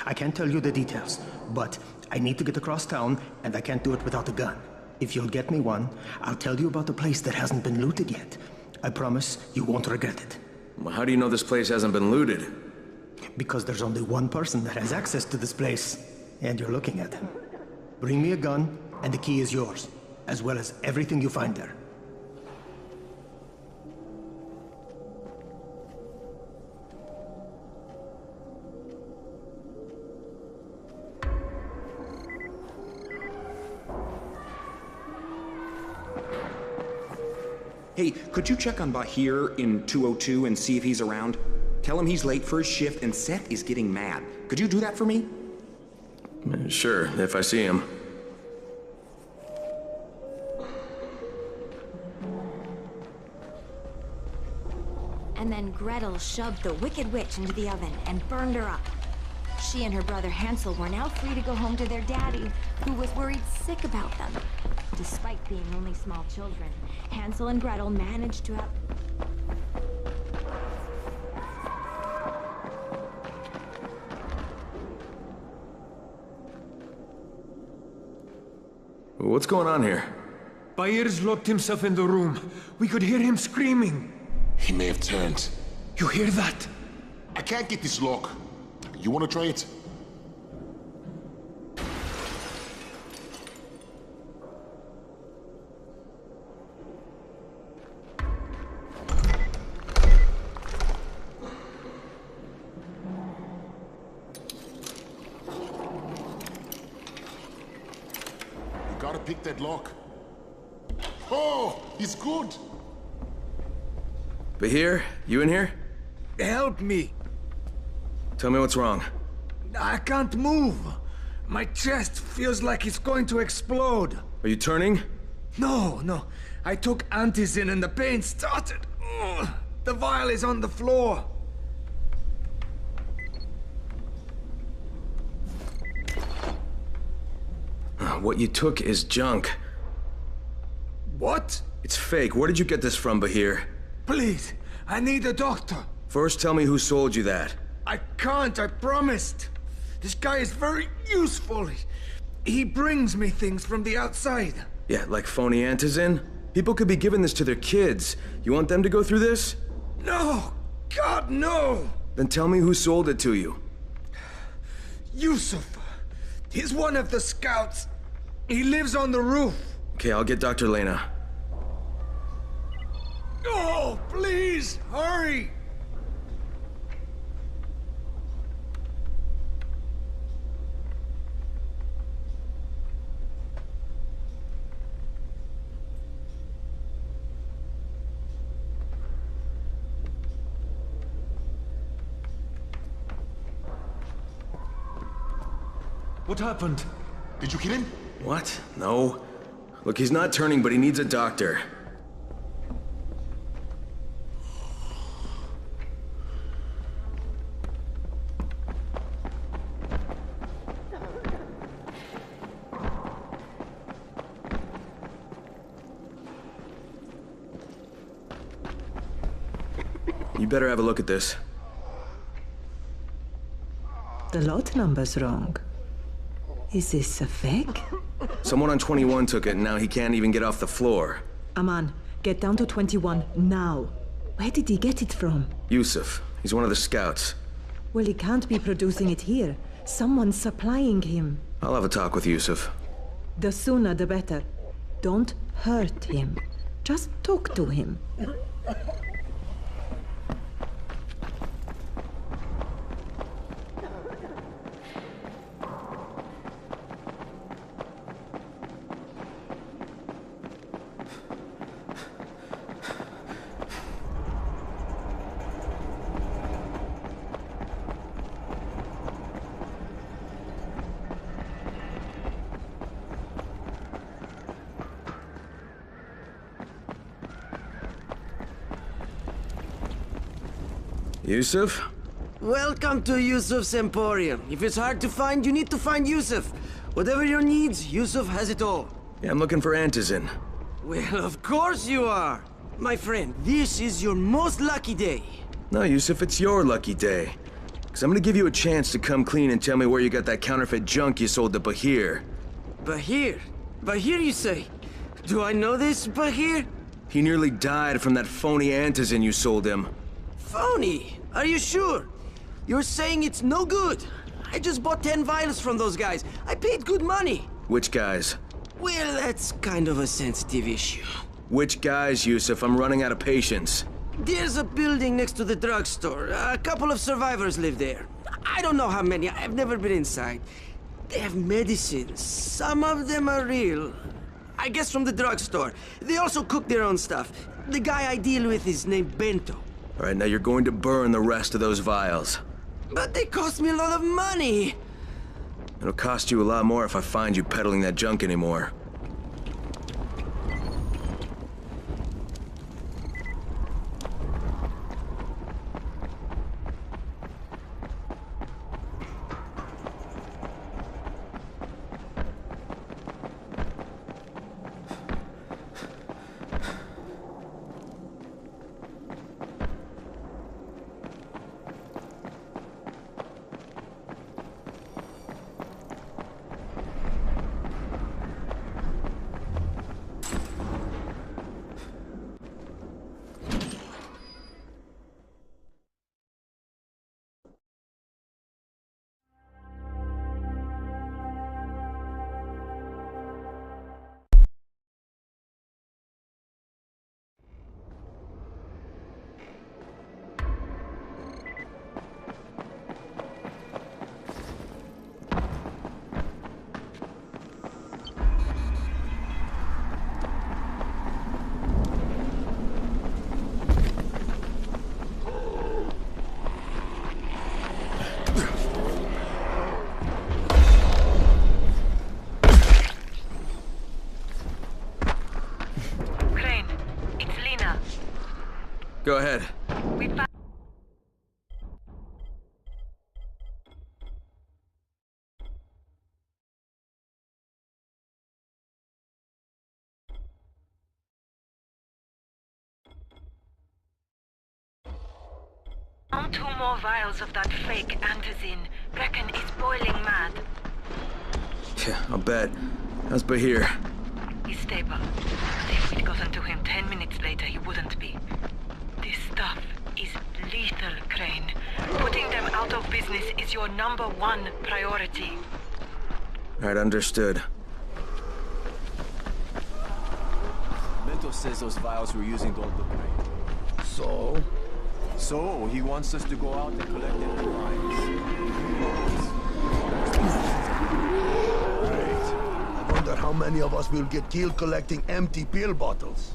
I can't tell you the details, but I need to get across town, and I can't do it without a gun. If you'll get me one, I'll tell you about a place that hasn't been looted yet. I promise you won't regret it. Well, how do you know this place hasn't been looted? Because there's only one person that has access to this place, and you're looking at him. Bring me a gun, and the key is yours, as well as everything you find there. Hey, could you check on Bahir in 202 and see if he's around? Tell him he's late for his shift and Seth is getting mad. Could you do that for me? Sure, if I see him. And then Gretel shoved the Wicked Witch into the oven and burned her up. She and her brother Hansel were now free to go home to their daddy, who was worried sick about them. Despite being only small children, Hansel and Gretel managed to have... What's going on here? Bahir's locked himself in the room. We could hear him screaming. He may have turned. You hear that? I can't get this lock. You want to try it? Gotta pick that lock. Oh, he's good. Bahir, you in here? Help me. Tell me what's wrong. I can't move. My chest feels like it's going to explode. Are you turning? No. I took antizin and the pain started. Ugh. The vial is on the floor. what you took is junk. What? It's fake. Where did you get this from, Bahir? Please, I need a doctor. First, tell me who sold you that. I can't, I promised. This guy is very useful. He brings me things from the outside. Yeah, like phony antizin? People could be giving this to their kids. You want them to go through this? No! God, no! Then tell me who sold it to you. Yusuf. He's one of the scouts. He lives on the roof. Okay, I'll get Dr. Lena. Oh, please, hurry! What happened? Did you kill him? What? No. Look, he's not turning, but he needs a doctor. You better have a look at this. The lot number's wrong. Is this a fake? Someone on 21 took it, and now he can't even get off the floor. Aman, get down to 21 now. Where did he get it from? Yusuf. He's one of the scouts. Well, he can't be producing it here. Someone's supplying him. I'll have a talk with Yusuf. The sooner the better. Don't hurt him. Just talk to him. Yusuf? Welcome to Yusuf's Emporium. If it's hard to find, you need to find Yusuf. Whatever your needs, Yusuf has it all. Yeah, I'm looking for antizin. Well, of course you are. My friend, this is your most lucky day. No, Yusuf, it's your lucky day. Because I'm gonna give you a chance to come clean and tell me where you got that counterfeit junk you sold to Bahir. Bahir? Bahir, you say? Do I know this Bahir? He nearly died from that phony antizin you sold him. Phony? Are you sure? You're saying it's no good? I just bought 10 vials from those guys. I paid good money. Which guys? Well, that's kind of a sensitive issue. Which guys, Yusuf? I'm running out of patience. There's a building next to the drugstore. A couple of survivors live there. I don't know how many. I've never been inside. They have medicines. Some of them are real. I guess from the drugstore. They also cook their own stuff. The guy I deal with is named Bento. All right, now you're going to burn the rest of those vials. But they cost me a lot of money. It'll cost you a lot more if I find you peddling that junk anymore. Go ahead. We found 2 more vials of that fake antizin. Brecken is boiling mad. Yeah, I'll bet. How's Bahir? He's stable. But if we'd gotten to him 10 minutes later, he wouldn't be. This stuff is lethal, Crane. Putting them out of business is your #1 priority. Right, understood. Bento says those vials we're using don't look right. So? So, he wants us to go out and collect empty vials. I wonder how many of us will get killed collecting empty pill bottles.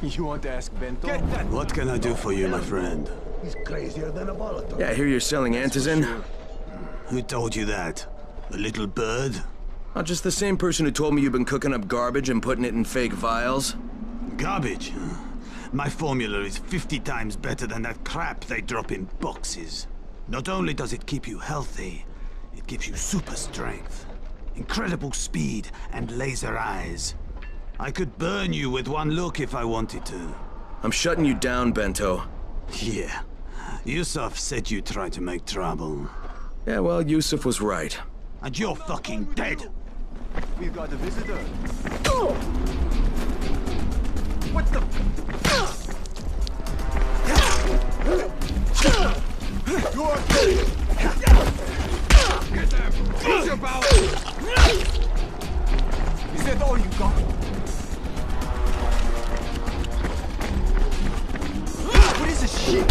You want to ask Bento? What can I do for you, my friend? He's crazier than a volatile. Yeah, I hear you're selling antizin. Who told you that? The little bird? Not just the same person who told me you've been cooking up garbage and putting it in fake vials. Garbage? My formula is 50 times better than that crap they drop in boxes. Not only does it keep you healthy, it gives you super strength, incredible speed, and laser eyes. I could burn you with one look if I wanted to. I'm shutting you down, Bento. Yeah. Yusuf said you tried to make trouble. Yeah, well, Yusuf was right. And you're fucking dead! We've got a visitor. What the... You are dead! Get them! Use your power! Is that all you got? What is this shit?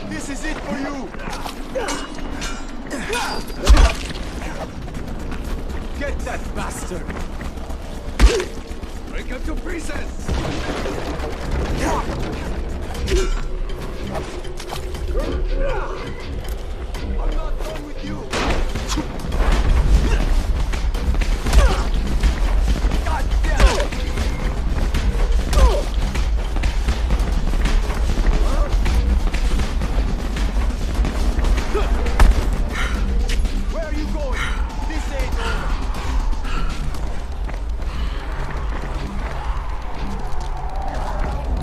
This is it for you! Get that bastard! Break him to pieces! I'm not done with you! God damn it! Where are you going? This ain't over!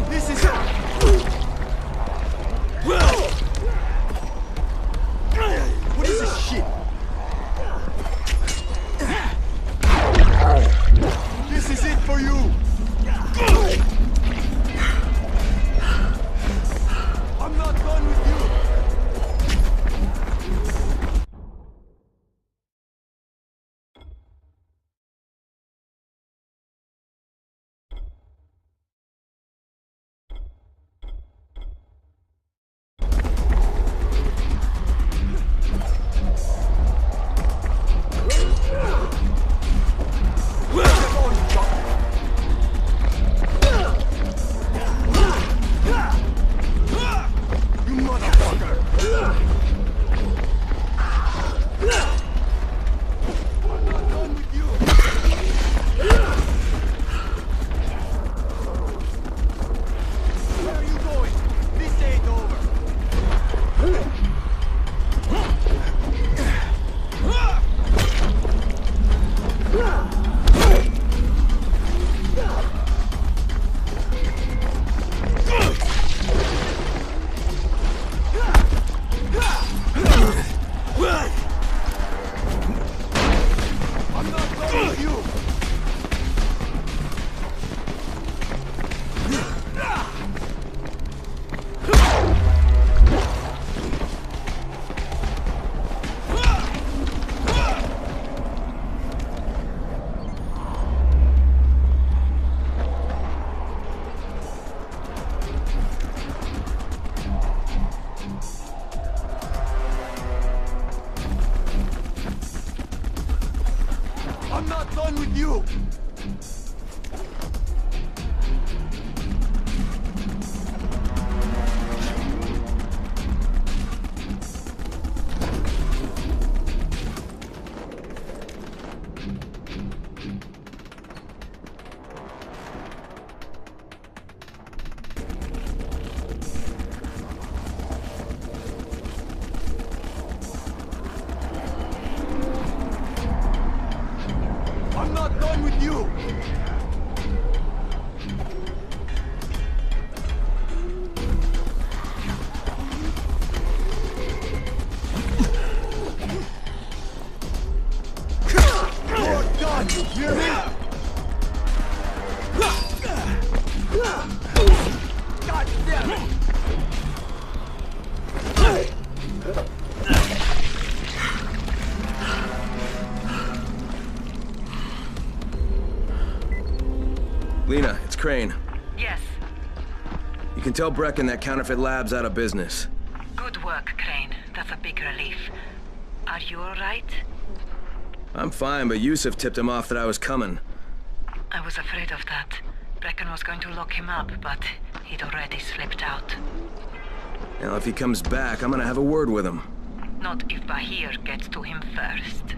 This is... What is this shit? This is it for you! I'm not done with you! I'm not done with you! I'm not done with you! Crane. Yes. You can tell Brecken that counterfeit lab's out of business. Good work, Crane. That's a big relief. Are you alright? I'm fine, but Yusuf tipped him off that I was coming. I was afraid of that. Brecken was going to lock him up, but he'd already slipped out. Now, if he comes back, I'm gonna have a word with him. Not if Bahir gets to him first.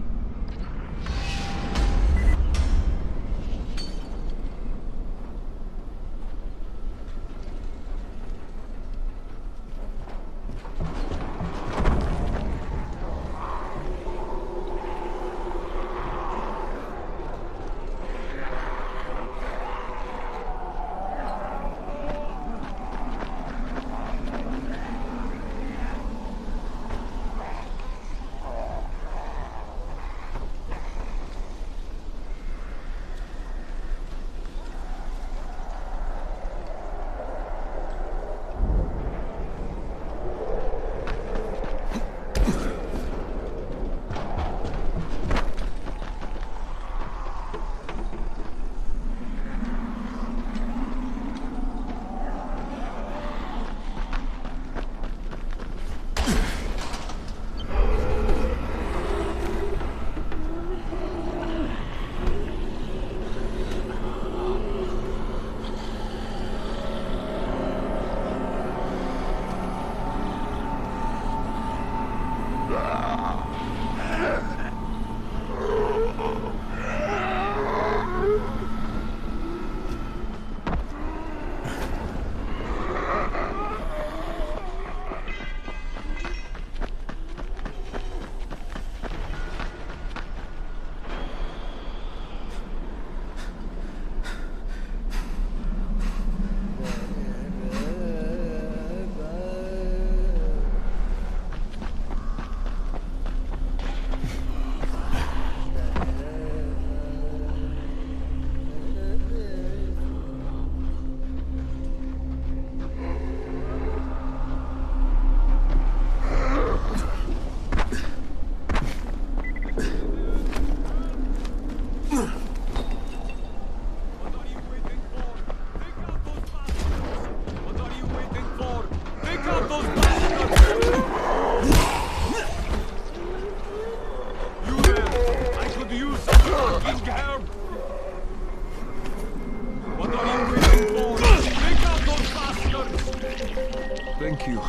Thank you.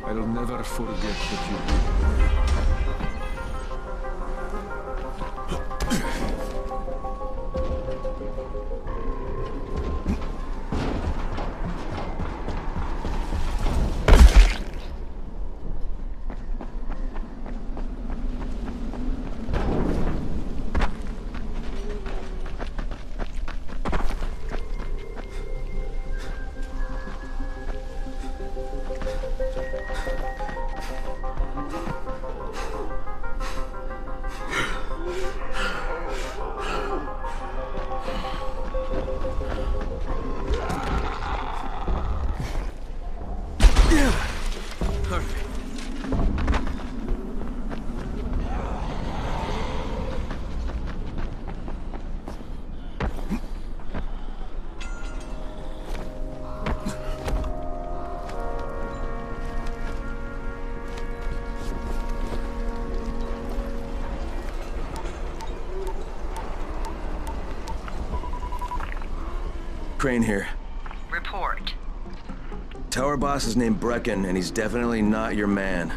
I'll never forget what you did. Crane here. Report. Tower boss is named Brecken, and he's definitely not your man.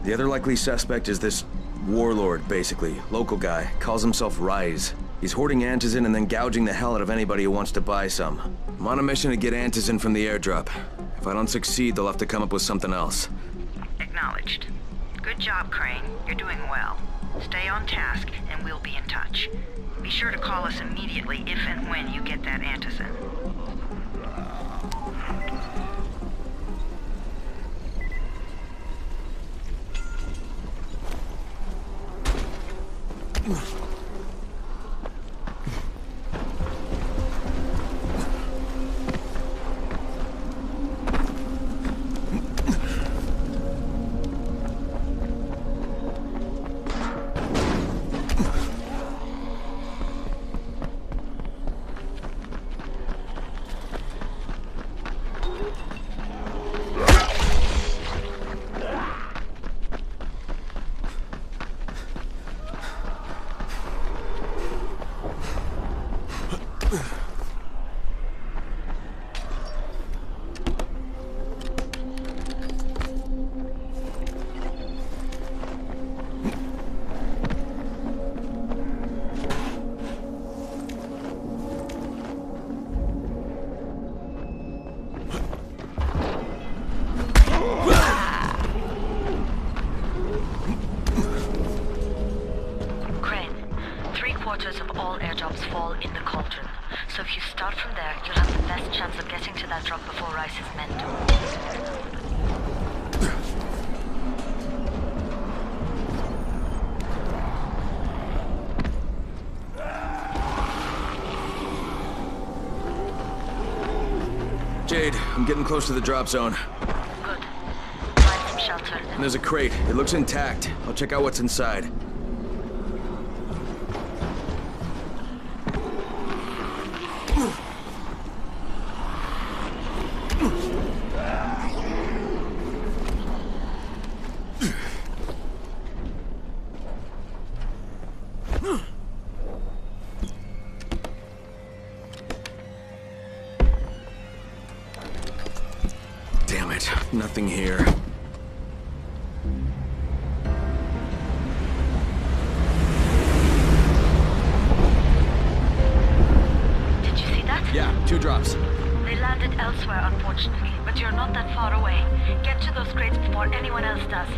The other likely suspect is this warlord, basically. Local guy. Calls himself Rise. He's hoarding antizin and then gouging the hell out of anybody who wants to buy some. I'm on a mission to get antizin from the airdrop. If I don't succeed, they'll have to come up with something else. Acknowledged. Good job, Crane. You're doing well. Stay on task, and we'll be in touch. Be sure to call us immediately if and when you get that antizin. Crane, 3/4 of all airdrops fall in the cauldron. So if you start from there, you'll have the best chance of getting to that drop before Rice's men do. Jade, I'm getting close to the drop zone. Good. Find some shelter. And there's a crate. It looks intact. I'll check out what's inside. Damn it, nothing here. Did you see that? Yeah, 2 drops. They landed elsewhere, unfortunately, but you're not that far away. Get to those crates before anyone else does.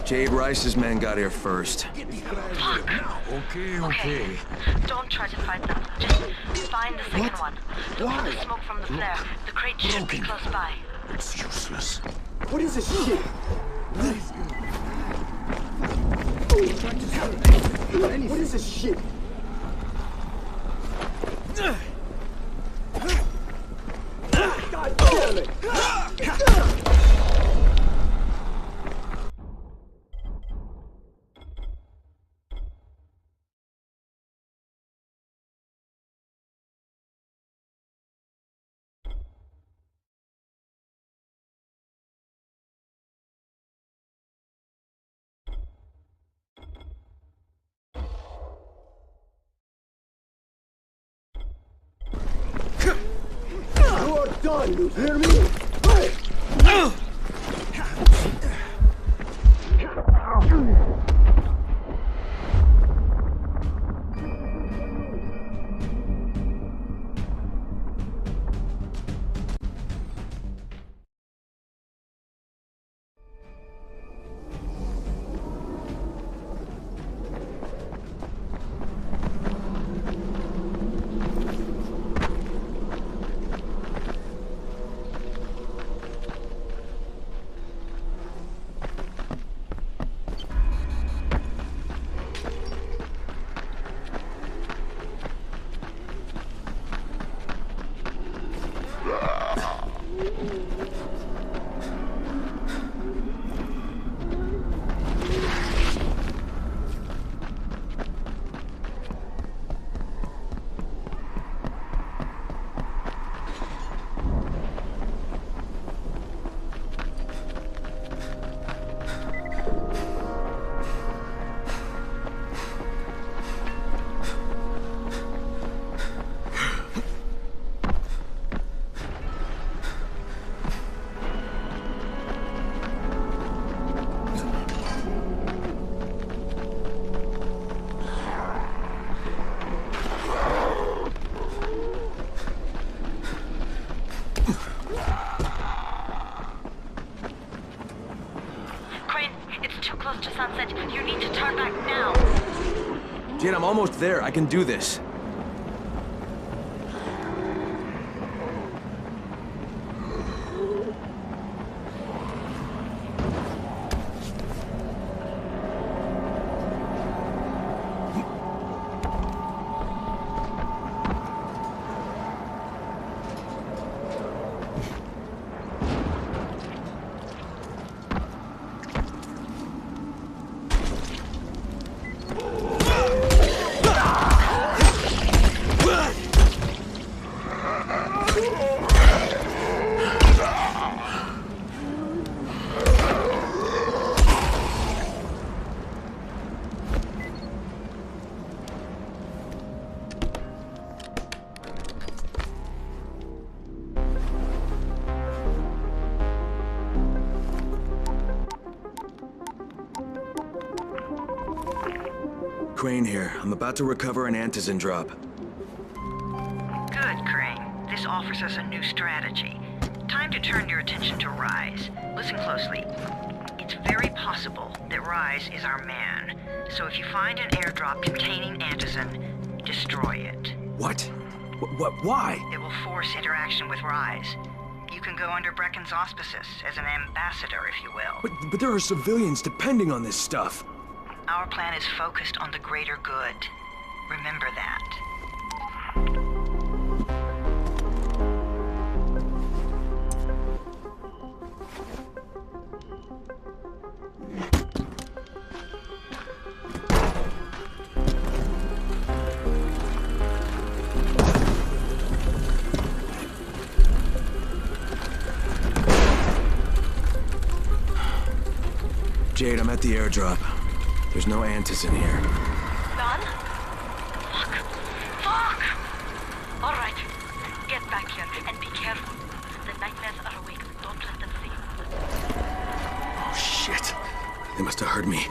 Jade Rice's men got here first. Okay. Don't try to fight them. Just find the second one. Look for the smoke from the flare. The crate should be close by. It's useless. What is this shit? What is this shit? God damn it! You are done, you hear me? close to sunset. You need to turn back now. Jane, I'm almost there. I can do this. Crane here. I'm about to recover an antizin drop. Good, Crane. This offers us a new strategy. Time to turn your attention to Rise. Listen closely. It's very possible that Rise is our man. So if you find an airdrop containing antizin, destroy it. What? Why? It will force interaction with Rise. You can go under Brecken's auspices as an ambassador, if you will. But there are civilians depending on this stuff. Our plan is focused on the greater good. Remember that. Jade, I'm at the airdrop. There's no antizin here. Done? Fuck. Fuck! All right. Get back here and be careful. The nightmares are awake. Don't let them see you. Oh, shit. They must have heard me.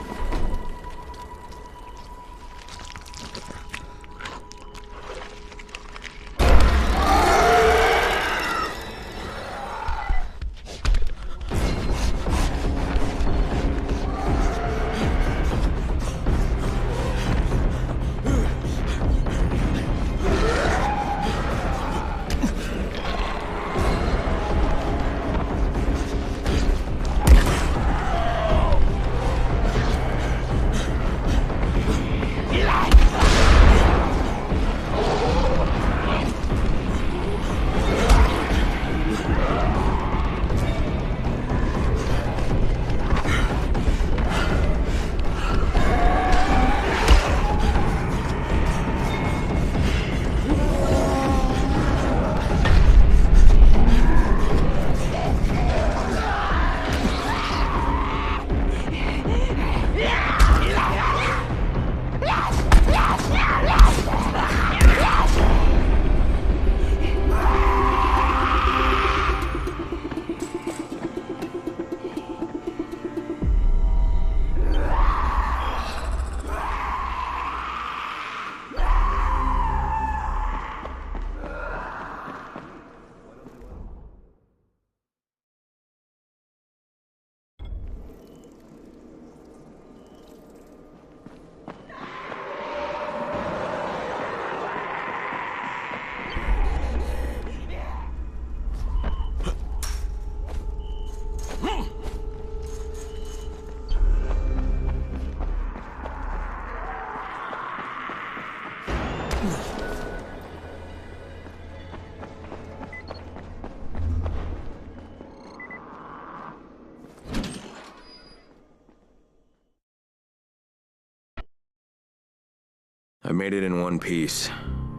I made it in one piece.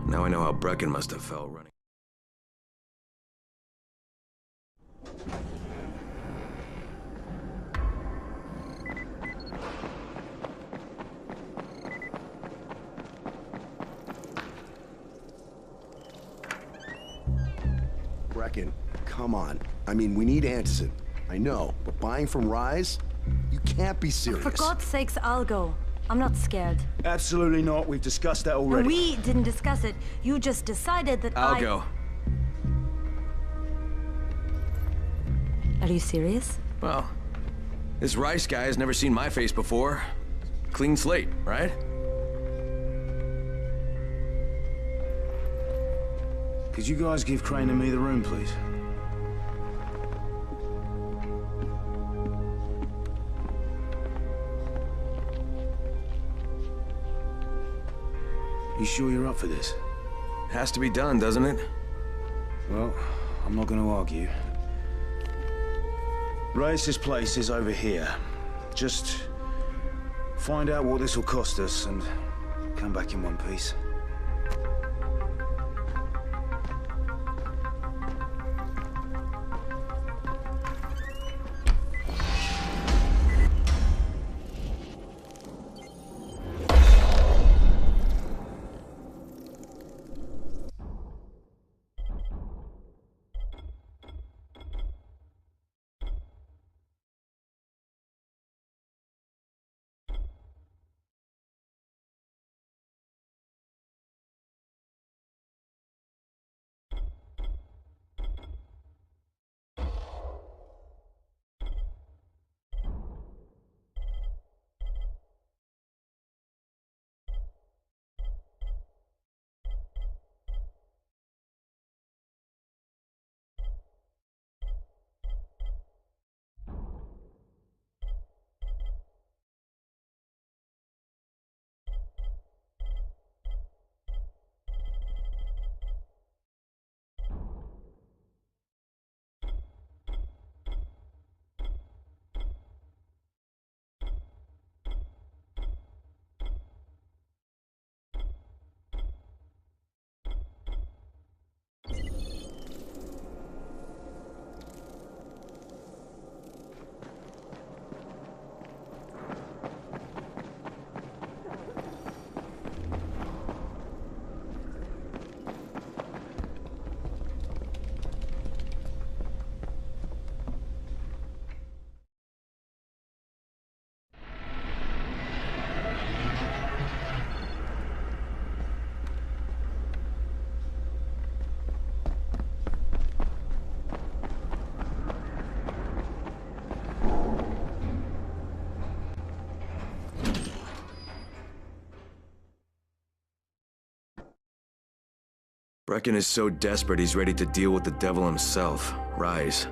Now I know how Brecken must have felt running. Brecken, come on. I mean, we need antizin. I know, but buying from Rise? You can't be serious. For God's sakes, I'll go. I'm not scared. Absolutely not. We've discussed that already. And we didn't discuss it. You just decided that I'll go. Are you serious? Well, this Rice guy has never seen my face before. Clean slate, right? Could you guys give Crane and me the room, please? You sure you're up for this? Has to be done, doesn't it? Well, I'm not going to argue. Race's place is over here. Just find out what this will cost us and come back in one piece. Brecken is so desperate he's ready to deal with the devil himself, Rise.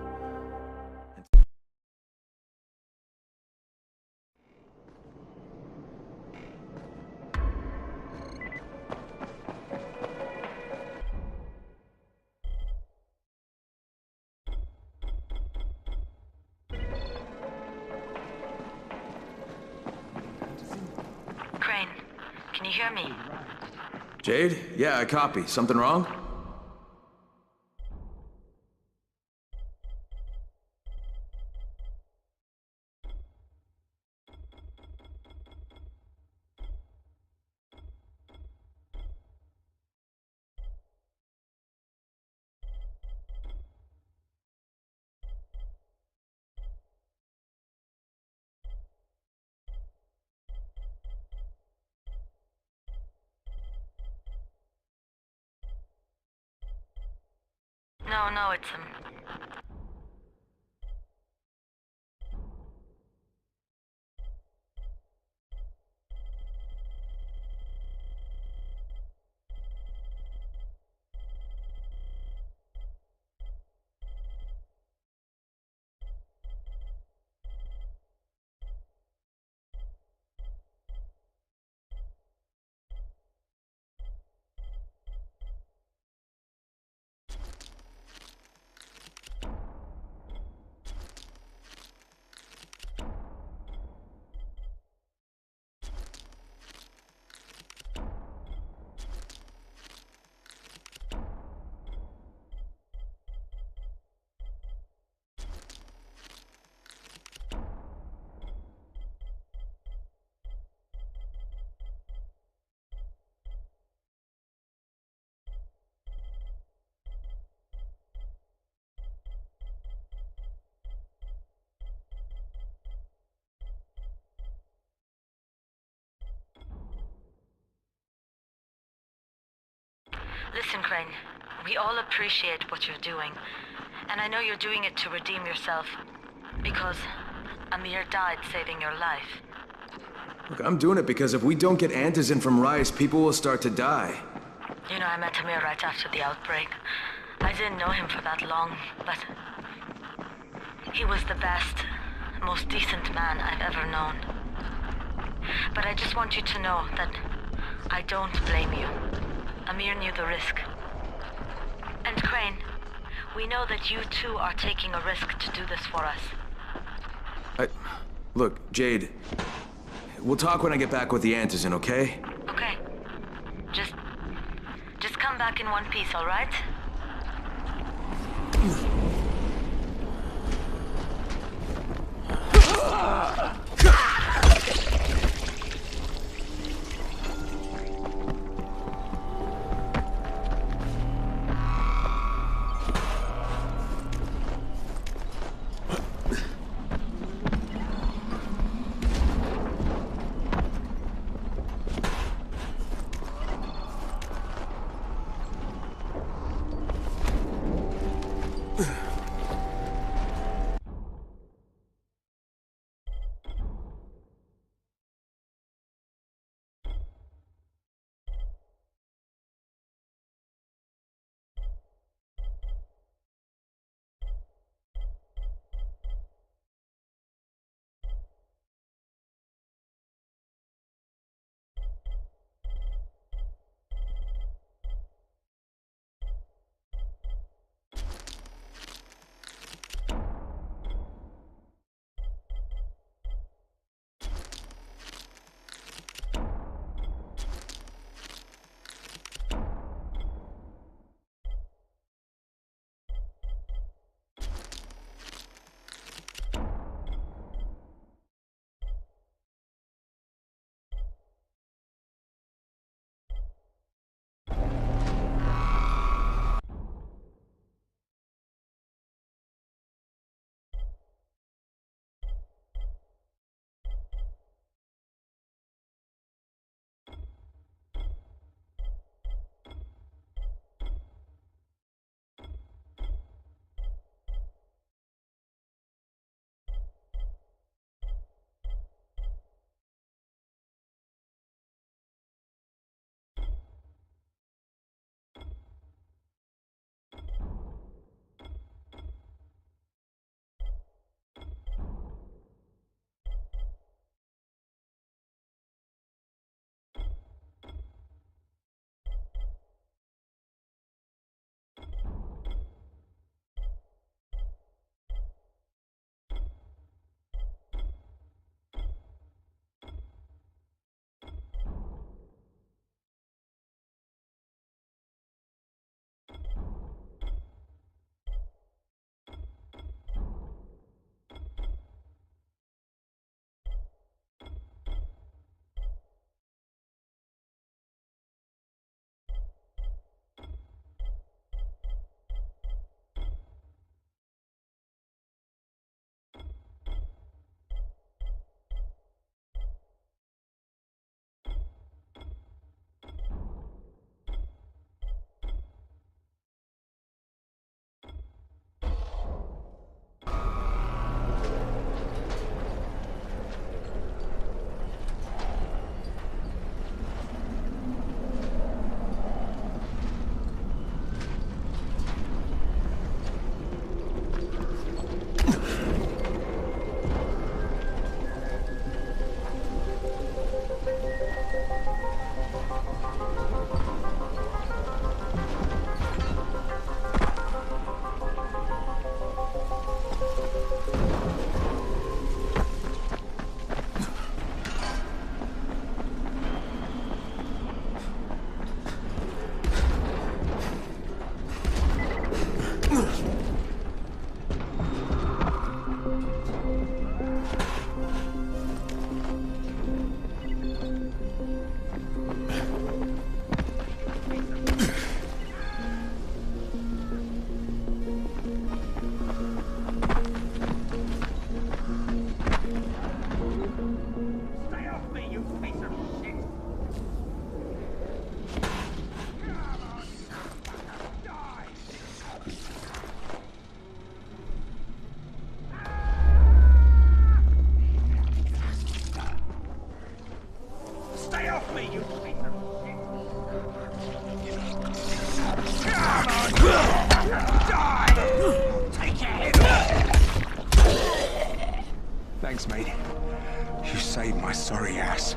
Crane, can you hear me? Jade? Yeah, I copy. Something wrong? No, it's Listen, Crane, we all appreciate what you're doing, and I know you're doing it to redeem yourself, because Amir died saving your life. Look, I'm doing it because if we don't get Antizin from Rise, people will start to die. You know, I met Amir right after the outbreak. I didn't know him for that long, but he was the best, most decent man I've ever known. But I just want you to know that I don't blame you. Amir knew the risk. And Crane, we know that you too are taking a risk to do this for us. Look, Jade, we'll talk when I get back with the Antizin, okay? Okay. Just come back in one piece, all right? off me, you creature! Die! Take your head off! Thanks, mate. You saved my sorry ass.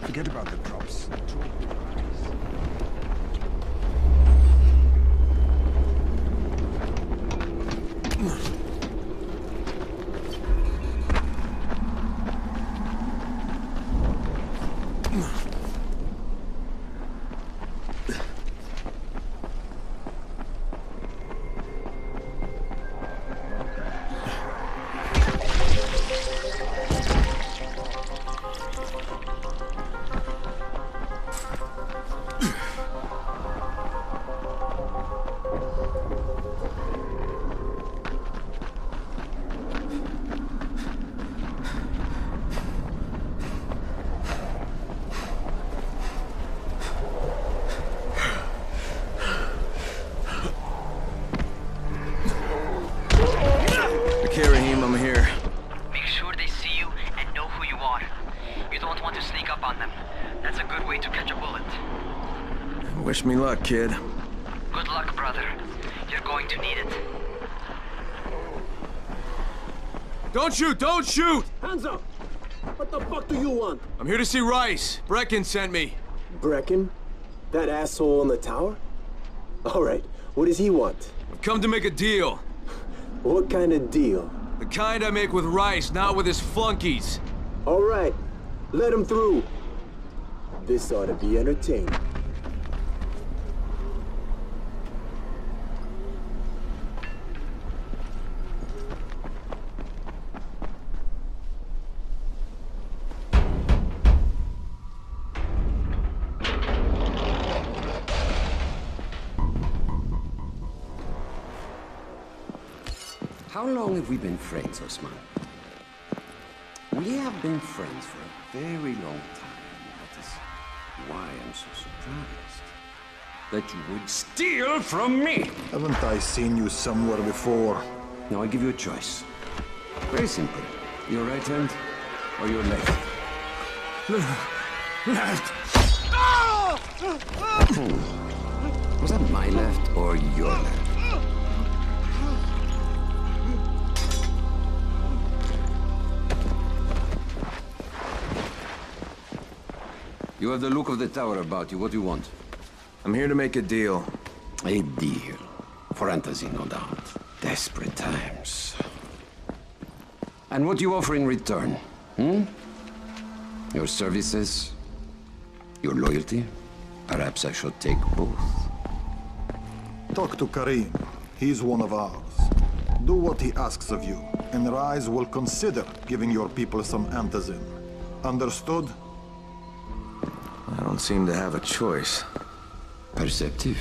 Forget about the props. Wish me luck, kid. Good luck, brother. You're going to need it. Don't shoot! Don't shoot! Hands up! What the fuck do you want? I'm here to see Rice. Brecken sent me. Brecken? That asshole in the tower? Alright, what does he want? I've come to make a deal. What kind of deal? The kind I make with Rice, not with his flunkies. Alright, let him through. This ought to be entertaining. How long have we been friends, Osman? We have been friends for a very long time. That is why I'm so surprised that you would steal from me. Haven't I seen you somewhere before? Now I give you a choice. Very simple. Your right hand or your left? Left. Was that my left or your left? You have the look of the tower about you. What do you want? I'm here to make a deal. A deal. Fantasy, no doubt. Desperate times. And what do you offer in return? Your services? Your loyalty? Perhaps I should take both. Talk to Karim. He's one of ours. Do what he asks of you, and Rise will consider giving your people some antizin. Understood? I don't seem to have a choice. Perceptive.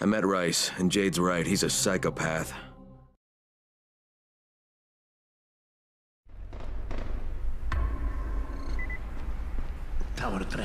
I met Rice, and Jade's right, he's a psychopath. Tower 3.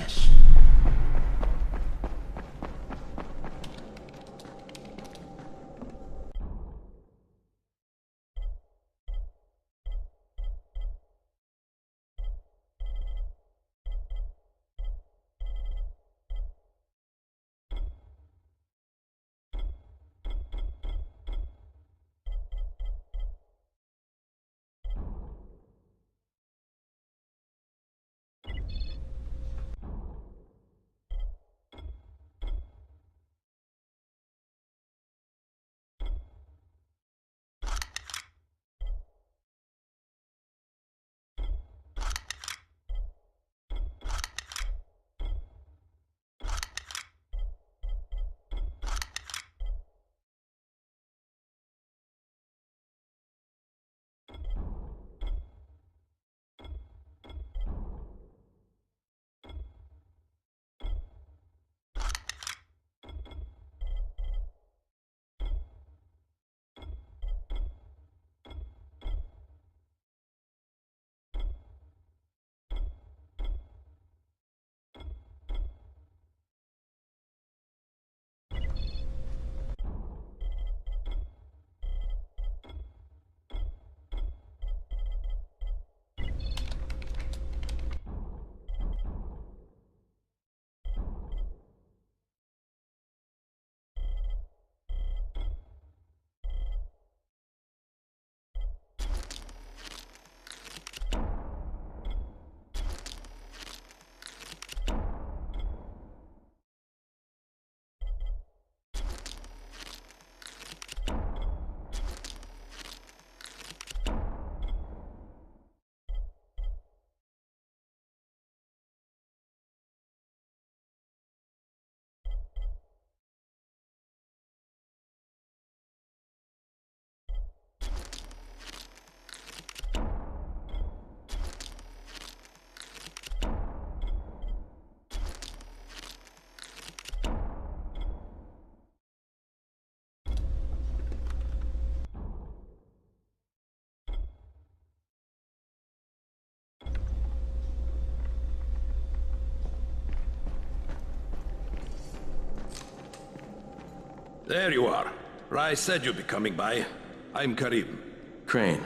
There you are. Rice said you'd be coming by. I'm Karim. Crane.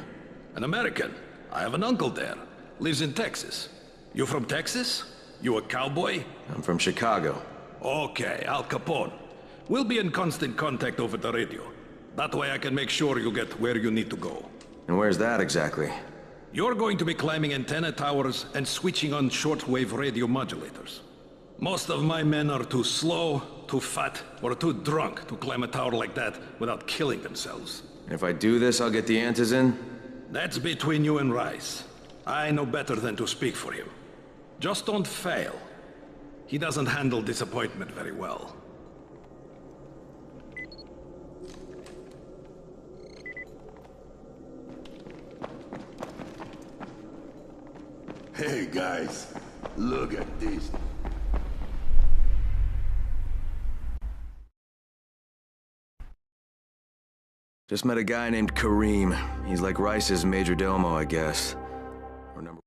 An American. I have an uncle there. Lives in Texas. You from Texas? You a cowboy? I'm from Chicago. Okay, Al Capone. We'll be in constant contact over the radio. That way I can make sure you get where you need to go. And where's that exactly? You're going to be climbing antenna towers and switching on shortwave radio modulators. Most of my men are too slow, too fat, or too drunk to climb a tower like that without killing themselves. And if I do this, I'll get the antes in? That's between you and Rice. I know better than to speak for him. Just don't fail. He doesn't handle disappointment very well. Hey guys, look at this. Just met a guy named Kareem. He's like Rice's major domo, I guess. Or number